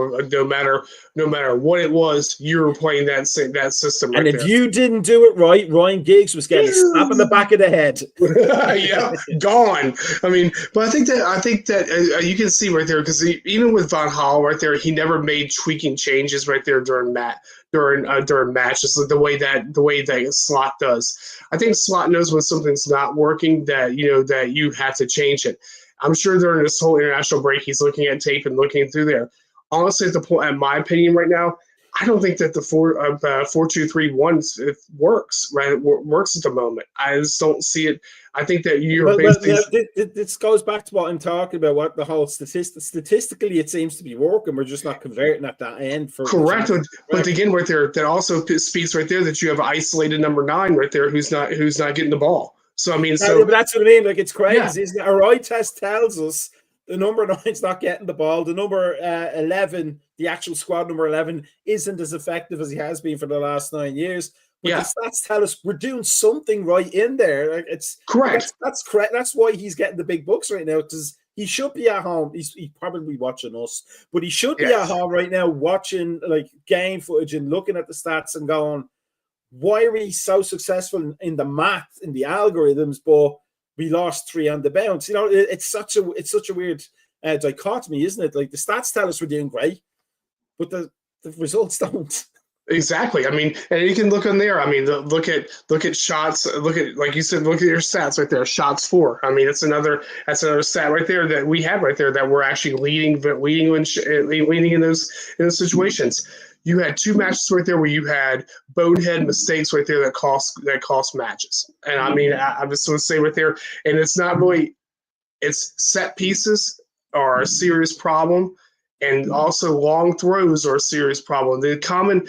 No matter what it was, you were playing that system right there. And if there. you didn't do it right, Ryan Giggs was getting a slap in the back of the head. Yeah, gone. I mean, but I think that you can see right there, because even with Van Gaal right there, he never made tweaking changes right there during matches, the way that Slot does. I think Slot knows when something's not working, that you have to change it. I'm sure during this whole international break, he's looking at tape and looking through there. Honestly, at my opinion right now, I don't think that the 4-2-3-1 works. Right, it works at the moment. I just don't see it. I think that you're basically. This goes back to what I'm talking about. What the whole statistically, it seems to be working. We're just not converting at that end. Correct, but again, right there, that also speaks right there that you have an isolated number 9 right there who's not getting the ball. So I mean, but that's what I mean. Like, it's crazy. Yeah. Our eye test tells us the number 9's not getting the ball. The number 11, the actual squad number 11, isn't as effective as he has been for the last 9 years. But the stats tell us we're doing something right in there. Like, it's correct. That's correct. That's why he's getting the big bucks right now, because he should be at home. He's probably watching us, but he should be at home right now watching like game footage and looking at the stats and going, why are we so successful in the math, in the algorithms, but we lost 3 on the bounce? It's such a weird dichotomy, isn't it? Like, the stats tell us we're doing great, but the results don't. Exactly. I mean, and you can look on there. I mean, look at shots. Look at, like you said, look at your stats right there. Shots for. I mean, that's another stat right there that we have right there, that we're actually leading in those situations. You had 2 matches right there where you had bonehead mistakes right there that cost matches. And I mean, I just want to say right there, and it's not really, it's set pieces are a serious problem. And also long throws are a serious problem. This common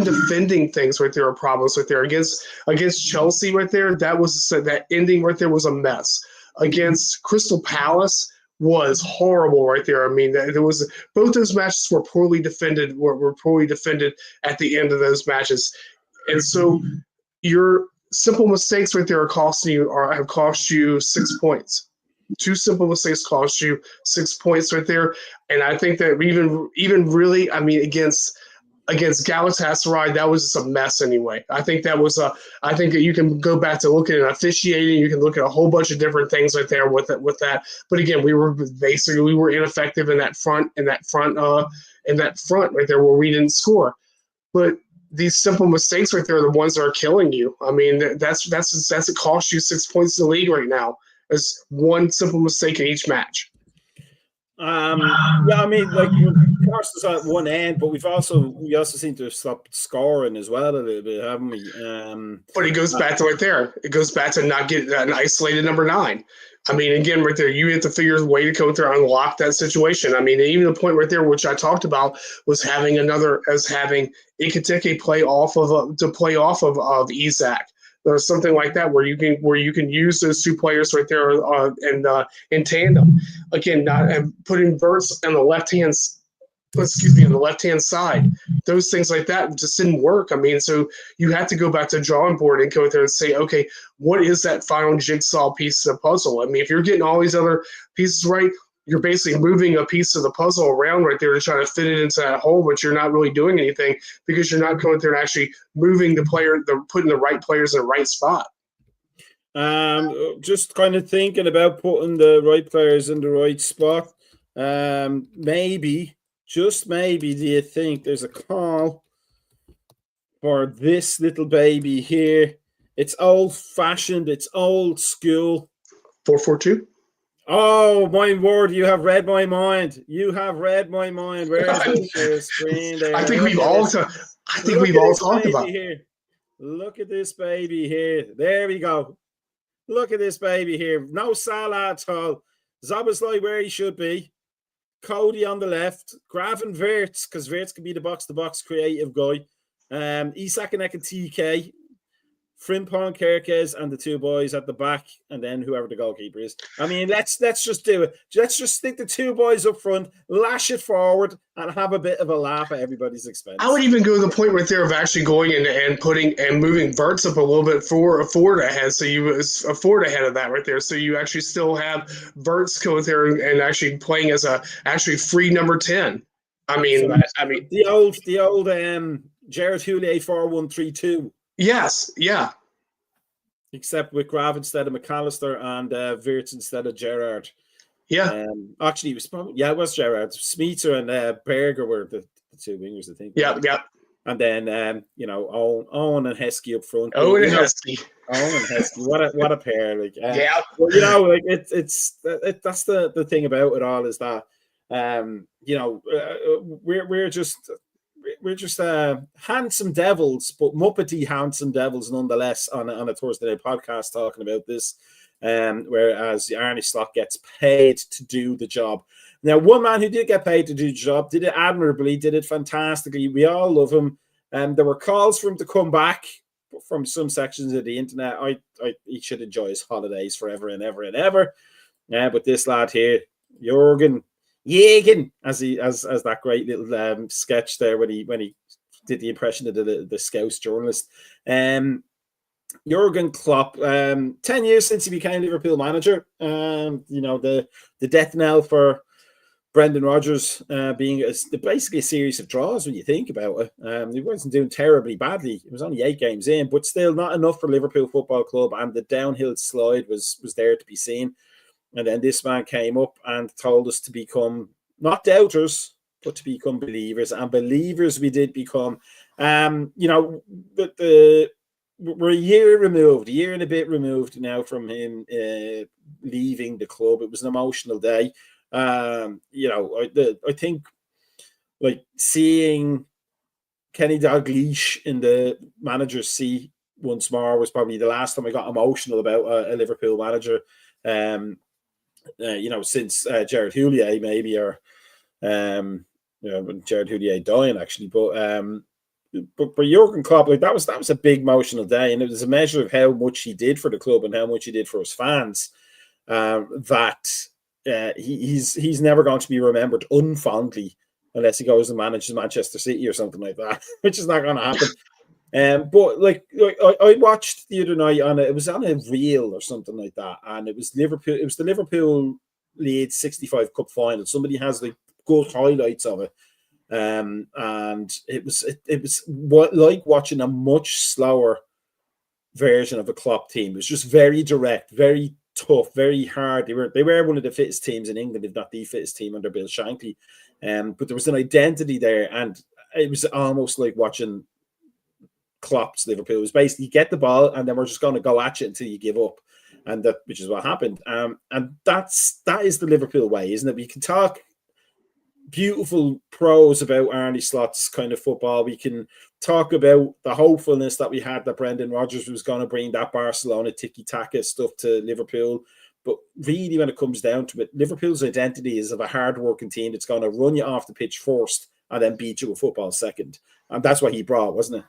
defending things right there are problems right there. Against Chelsea right there, that ending right there was a mess. Against Crystal Palace was horrible right there. I mean, there was, both those matches were poorly defended. Were poorly defended at the end of those matches, and so your simple mistakes right there have cost you 6 points. Two simple mistakes cost you 6 points right there. And I think that even really, I mean, against Galatasaray, that was just a mess anyway. I think that you can go back to looking at officiating. You can look at a whole bunch of different things right there with that. But again, we were ineffective in that front right there where we didn't score. But these simple mistakes right there are the ones that are killing you. I mean, that's it costs you 6 points in the league right now. There's one simple mistake in each match. Yeah, I mean, like Carstens at one end, but we also seem to have stopped scoring as well a little bit, haven't we? But it goes back to right there. It goes back to not getting an isolated number 9. I mean, again, right there, you have to figure a way to go there and unlock that situation. I mean, even the point right there, which I talked about, was having Ikitike play off of Isak. Or something like that, where you can use those two players right there in tandem. Again, not putting Verts on the left hand side. Those things like that just didn't work. I mean, so you have to go back to the drawing board and go there and say, okay, what is that final jigsaw piece of the puzzle? I mean, if you're getting all these other pieces right, you're basically moving a piece of the puzzle around right there to try to fit it into that hole, but you're not really doing anything because you're not going there and actually moving putting the right players in the right spot. Just kind of thinking about putting the right players in the right spot. Maybe, just maybe, do you think there's a call for this little baby here? It's old-fashioned. It's old school. 4-4-2. Oh, my word, you have read my mind. You have read my mind. Where's your screen there? I think we've all talked about it. Look at this baby here. There we go. Look at this baby here. No Salah at all. Szoboszlai where he should be. Cody on the left. Graven Wirtz, because Wirtz can be the box-to-box creative guy. Isak and TK. Frimpong, Kerkez, and the two boys at the back, and then whoever the goalkeeper is. I mean, let's just do it. Let's just stick the two boys up front, lash it forward, and have a bit of a laugh at everybody's expense. I would even go to the point right there of actually going in and moving Verts up a little bit forward ahead, so you forward ahead of that right there, so you actually still have Verts go there and actually playing as a actually free number 10. I mean, the old Gerard Houllier 4-1-3-2. Yes, yeah. Except with Grav instead of McAllister and Wirtz instead of Gerrard. Yeah. Actually, it was Gerrard. Smeeter and Berger were the two wingers, I think. Yeah. And then Owen and Heskey up front. Owen and Heskey. What a pair! Like, yeah. Well, like it's that's the thing about it all is that we're just handsome devils, but Muppety handsome devils nonetheless on a Thursday night podcast talking about this. Whereas Arne Slot gets paid to do the job. Now, one man who did get paid to do the job did it admirably, did it fantastically. We all love him. There were calls for him to come back from some sections of the internet. He should enjoy his holidays forever and ever and ever. But this lad here, Jürgen, as that great little sketch there when he did the impression of the Scouse journalist. Jurgen Klopp, 10 years since he became Liverpool manager. The death knell for Brendan Rodgers being basically a series of draws when you think about it. He wasn't doing terribly badly. It was only 8 games in, but still not enough for Liverpool Football Club, and the downhill slide was there to be seen. And then this man came up and told us to become not doubters, but to become believers. And believers we did become. We're a year and a bit removed now from him leaving the club. It was an emotional day. I think like seeing Kenny Dalglish in the manager's seat once more was probably the last time I got emotional about a Liverpool manager. Since Gerard Houllier maybe, or when Gerard Houllier dying actually, but Jurgen Klopp, like that was a big emotional day, and it was a measure of how much he did for the club and how much he did for us fans. He's never going to be remembered unfondly unless he goes and manages Manchester City or something like that, which is not going to happen. But I watched the other night it was on a reel or something like that, and it was Liverpool. It was the Liverpool Leeds 65 Cup final. Somebody has like good highlights of it, and it was like watching a much slower version of a Klopp team. It was just very direct, very tough, very hard. They were one of the fittest teams in England, if not the fittest team under Bill Shankly. But there was an identity there, and it was almost like watching Klopp's Liverpool. It was basically get the ball, and then we're just going to go at you until you give up, and which is what happened. And that is the Liverpool way, isn't it? We can talk beautiful prose about Arne Slot's kind of football. We can talk about the hopefulness that we had that Brendan Rodgers was going to bring that Barcelona tiki-taka stuff to Liverpool. But really, when it comes down to it, Liverpool's identity is of a hard-working team that's going to run you off the pitch first and then beat you with football second. And that's what he brought, wasn't it?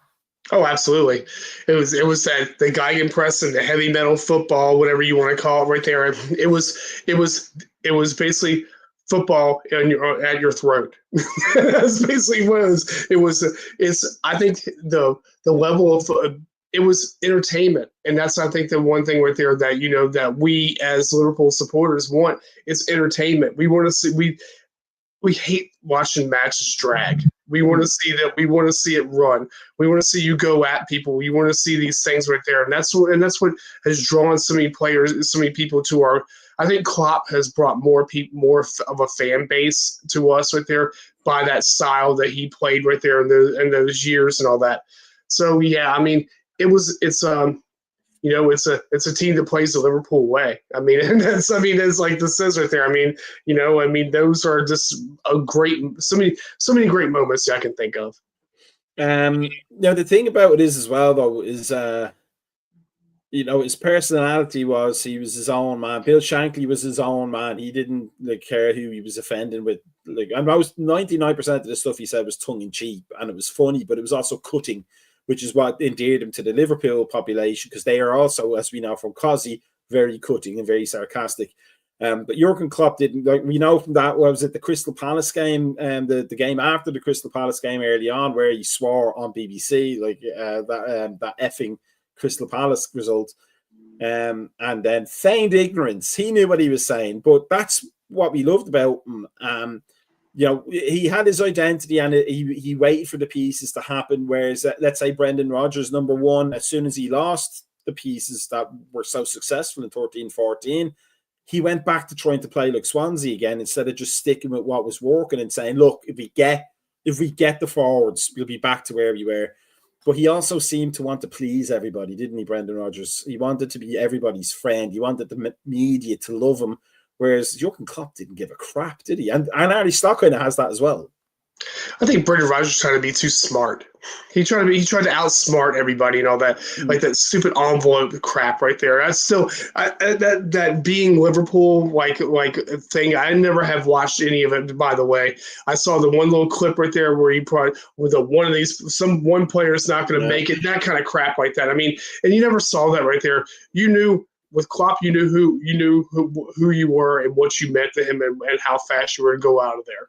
Oh, absolutely. It was that the Gegenpress and the heavy metal football, whatever you want to call it, right there. It was basically football at your throat. That's basically what it was. It's I think the level of it was entertainment, and that's I think the one thing right there that that we as Liverpool supporters want is entertainment. We want to see we hate watching matches drag. We want to see that. We want to see it run. We want to see you go at people. We want to see these things right there, and that's what has drawn so many players, so many people to our. I think Klopp has brought more of a fan base to us right there by that style that he played right there in those years and all that. So yeah, I mean, it's a team that plays the Liverpool way. I mean, it's like this says right there. I mean, those are just so many great moments I can think of. The thing about it is as well though is his personality was he was his own man. Bill Shankly was his own man. He didn't care who he was offending with. And most 99% of the stuff he said was tongue in cheek and it was funny, but it was also cutting, which is what endeared him to the Liverpool population because they are also, as we know from Cosy, very cutting and very sarcastic. But Jurgen Klopp didn't. We know from that, was it the Crystal Palace game and the game after the Crystal Palace game early on where he swore on BBC that effing Crystal Palace result, and then feigned ignorance. He knew what he was saying, but that's what we loved about him. He had his identity and he waited for the pieces to happen. Whereas, let's say Brendan Rodgers, number one, as soon as he lost the pieces that were so successful in 13-14, he went back to trying to play like Swansea again instead of just sticking with what was working and saying, look, if we get the forwards, we'll be back to where we were. But he also seemed to want to please everybody, didn't he, Brendan Rodgers? He wanted to be everybody's friend. He wanted the media to love him, whereas Jurgen Klopp didn't give a crap, did he? And Arne Slot kind of has that as well. I think Brendan Rodgers tried to be too smart. He tried to outsmart everybody and all that, like that stupid envelope crap right there. That's still that being Liverpool like thing. I never have watched any of it. By the way, I saw the one little clip right there where he brought with one player's not going to make it. That kind of crap like that. I mean, and you never saw that right there. You knew. With Klopp, you knew who you were and what you meant to him and how fast you were to go out of there.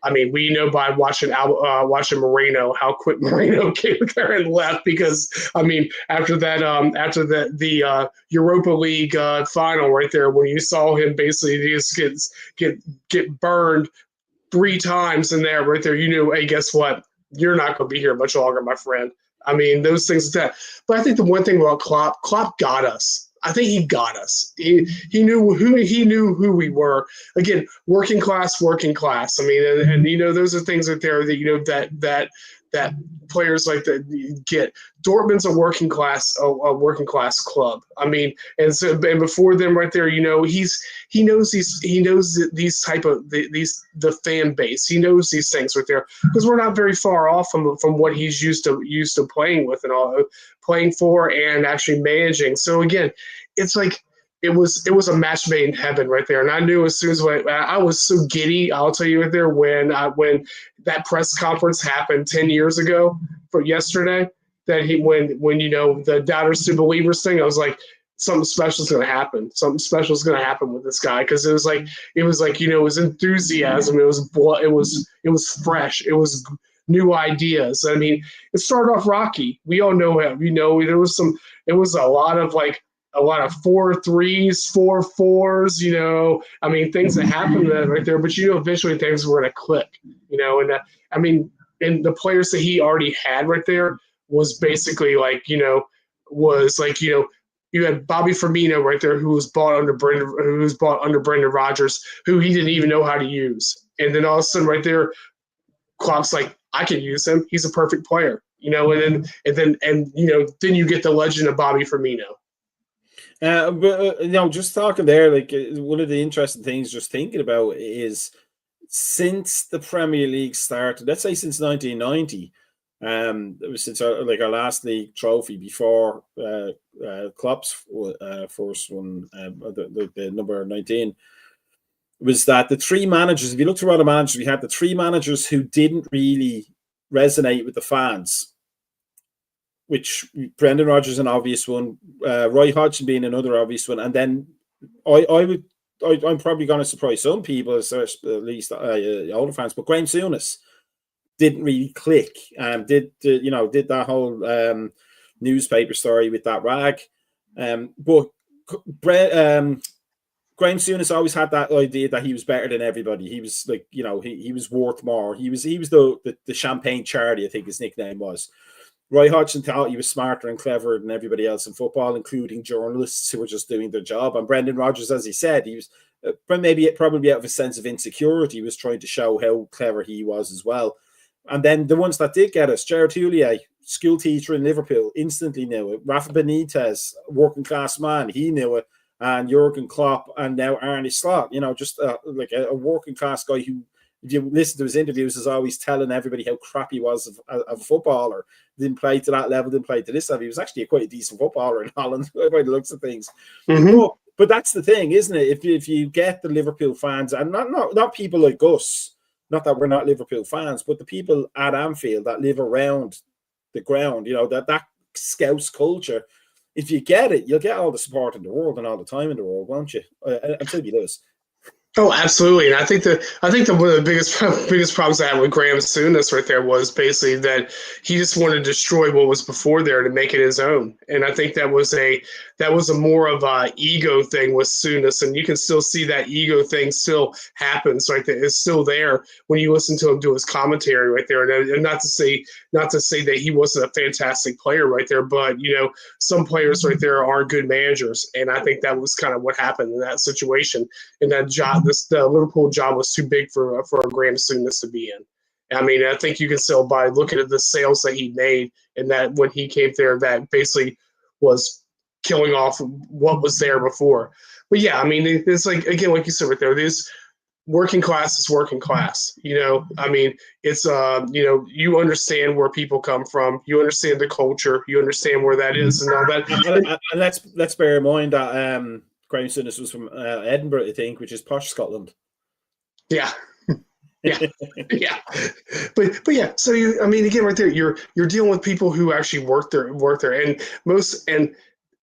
I mean, we know by watching Moreno how quick Moreno came there and left because I mean after the Europa League final right there when you saw him basically just get burned 3 times in there right there, you knew, hey, guess what? You're not going to be here much longer, my friend. I mean, those things like that. But I think the one thing about Klopp got us. I think he got us. He knew who we were. Again, working class. I mean, and those are things right there that that players like that get. Dortmund's a working class club. I mean, and before them right there, he knows these type of the fan base. He knows these things right there because we're not very far off from what he's used to playing with and all playing for and actually managing. So again, it's like it was a match made in heaven right there. And I knew as soon as I was so giddy, I'll tell you right there when that press conference happened 10 years ago for yesterday. That when the doubters to believers thing, I was like, something special is going to happen. Something special is going to happen with this guy because it was like it was enthusiasm. It was blood. It was fresh. It was new ideas. I mean, it started off rocky. We all know him. There was it was a lot of 4-3s, 4-4s, I mean, things that happened right there, but eventually things were going to click, and I mean, and the players that he already had right there was basically you had Bobby Firmino right there, who was bought under Brendan Rodgers, who he didn't even know how to use. And then all of a sudden right there, Klopp's like, I can use him. He's a perfect player, and then you get the legend of Bobby Firmino. But just talking there, one of the interesting things just thinking about is since the Premier League started, let's say since 1990, since our last league trophy before Klopp's first one, the number 19, was that the three managers, if you look through all the managers, we had the three managers who didn't really resonate with the fans, which Brendan Rodgers an obvious one, Roy Hodgson being another obvious one, and then I'm probably going to surprise some people, at least older fans, but Graham Souness didn't really click. Did that whole newspaper story with that rag, but Graham Souness always had that idea that he was better than everybody. He was he was worth more. He was the Champagne Charlie, I think his nickname was. Roy Hodgson thought he was smarter and cleverer than everybody else in football, including journalists who were just doing their job. And Brendan Rodgers, as he said, he was probably out of a sense of insecurity, he was trying to show how clever he was as well. And then the ones that did get us, Gerard Houllier, school teacher in Liverpool, instantly knew it. Rafa Benitez, working class man, he knew it. And Jurgen Klopp, and now Arne Slot, just a working class guy who, if you listen to his interviews, is always telling everybody how crap he was of a footballer. Didn't play to that level, didn't play to this level. He was actually quite a decent footballer in Holland by the looks of things. Mm-hmm. But that's the thing, isn't it? If you get the Liverpool fans, and not people like us, not that we're not Liverpool fans, but the people at Anfield that live around the ground, that Scouse culture, if you get it, you'll get all the support in the world and all the time in the world, won't you? Until you lose. Oh, absolutely. And I think one of the biggest problems I had with Graham Souness right there was basically that he just wanted to destroy what was before there to make it his own. And I think that was a more of a ego thing with Souness, and you can still see that ego thing still happens right there. It's still there when you listen to him do his commentary right there. And not to say that he wasn't a fantastic player right there, but some players right there aren't good managers, and I think that was kind of what happened in that situation. And that job. The Liverpool job was too big for Graham Souness to be in. I mean, I think you can still by looking at the sales that he made, and that when he came there, that basically was killing off what was there before. But yeah, I mean, it's like you said right there, this working class is working class. I mean, it's you understand where people come from, you understand the culture, you understand where that is, and all that. And let's bear in mind that Graham Souness was from Edinburgh, I think, which is posh Scotland. Yeah. Yeah. But yeah, so again, right there, you're dealing with people who actually work there, and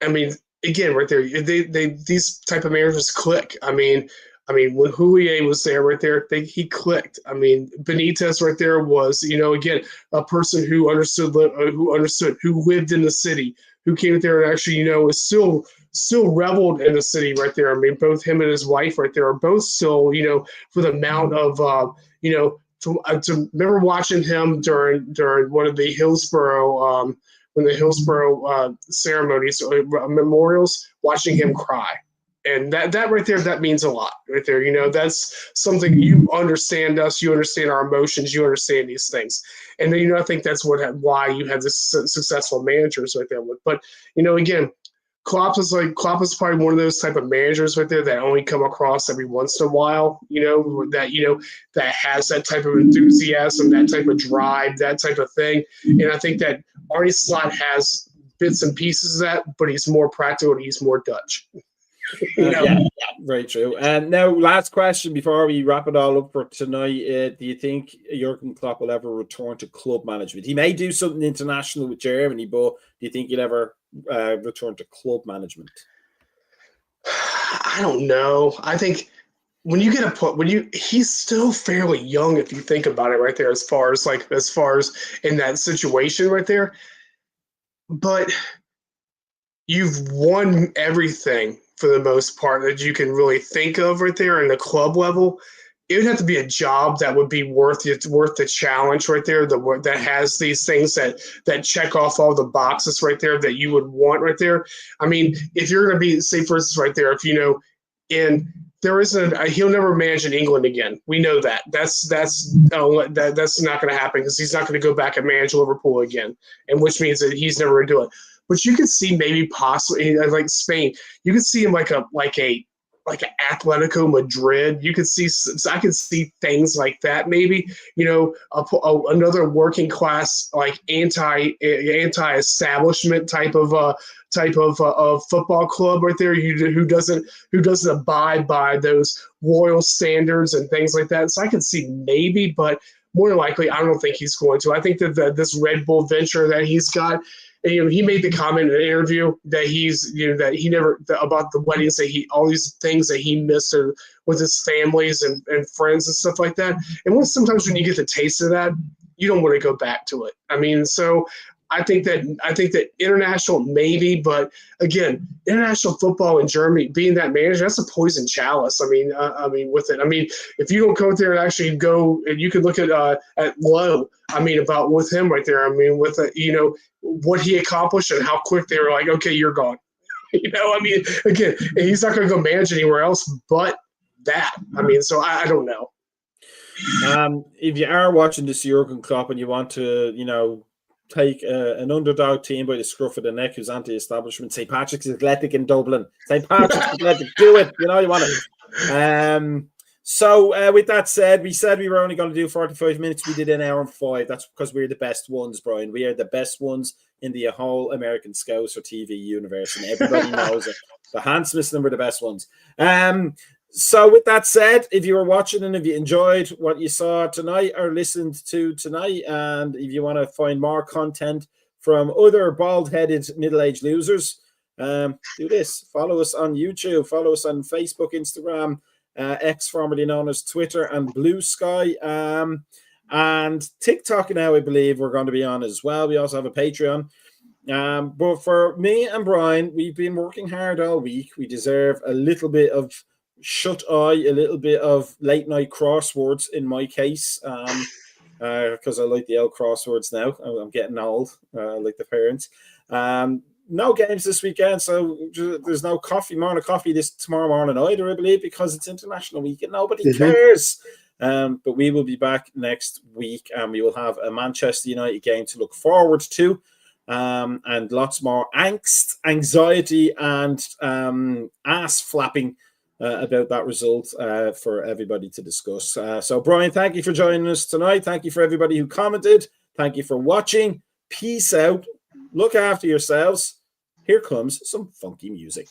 I mean, again, right there, these type of managers click. I mean, when Houllier was there, right there, he clicked. I mean, Benitez right there was, again, a person who understood, who lived in the city, who came there and actually, is still reveled in the city right there. I mean, both him and his wife right there are both still, for the amount of, to remember watching him during one of the Hillsborough, ceremonies, memorials, watching him cry. And that right there, that means a lot right there. That's something, you understand us, you understand our emotions, you understand these things. And then, I think that's why you have this successful managers right there. But, again, Klopp is probably one of those type of managers right there that only come across every once in a while, that has that type of enthusiasm, that type of drive, that type of thing. And I think that Arne Slot has bits and pieces of that, but he's more practical and he's more Dutch. Yeah, very true. And now, last question before we wrap it all up for tonight. Do you think Jurgen Klopp will ever return to club management? He may do something international with Germany, but do you think he'll ever return to club management? I don't know. I think when you get a put, he's still fairly young if you think about it right there, as far as in that situation right there. But you've won everything for the most part that you can really think of right there in the club level. It would have to be a job that would be worth the challenge right there, that has these things that check off all the boxes right there that you would want right there. I mean, if you're going to be, say, for instance, right there, if and there isn't, he'll never manage in England again. We know that. That's not going to happen, because he's not going to go back and manage Liverpool again, and which means that he's never going to do it. But you could see maybe possibly like Spain. You could see him like an Atletico Madrid. I could see things like that. Maybe another working class, like anti-establishment type of football club right there. Who doesn't abide by those royal standards and things like that. So I could see maybe, but more than likely, I don't think he's going to. I think that this Red Bull venture that he's got. And, he made the comment in an interview that that he never, about the weddings, that all these things that he missed with his families and friends and stuff like that. And sometimes when you get the taste of that, you don't want to go back to it. I mean, so I think that international maybe, but again, international football in Germany, being that manager, that's a poison chalice. I mean, with it. I mean, if you don't go there and actually go, and you can look at Lowe. I mean, about with him right there. I mean, with what he accomplished and how quick they were like, okay, you're gone. I mean, again, he's not going to go manage anywhere else but that. I mean, so I don't know. If you are watching this Jurgen Klopp and you want to, take an underdog team by the scruff of the neck who's anti-establishment, St. Patrick's Athletic in Dublin. St. Patrick's Athletic, do it. You want it. So with that said, we said we were only going to do 45 minutes. We did an hour and 5. That's because we're the best ones, Brian. We are the best ones in the whole American Scouser TV universe, and everybody knows it. The handsomest and we're the best ones. So with that said, if you were watching and if you enjoyed what you saw tonight or listened to tonight, and if you want to find more content from other bald-headed middle-aged losers, do this. Follow us on YouTube. Follow us on Facebook, Instagram, X, formerly known as Twitter, and Blue Sky. And TikTok now, I believe, we're going to be on as well. We also have a Patreon. But for me and Brian, we've been working hard all week. We deserve a little bit of shut eye, a little bit of late night crosswords in my case, because I like the old crosswords now. I'm getting old, like the parents. No games this weekend, so there's no morning coffee tomorrow morning either, I believe, because it's International Week and nobody cares. But we will be back next week, and we will have a Manchester United game to look forward to, and lots more angst, anxiety, and ass flapping about that result for everybody to discuss. So, Brian, thank you for joining us tonight. Thank you for everybody who commented. Thank you for watching. Peace out. Look after yourselves. Here comes some funky music.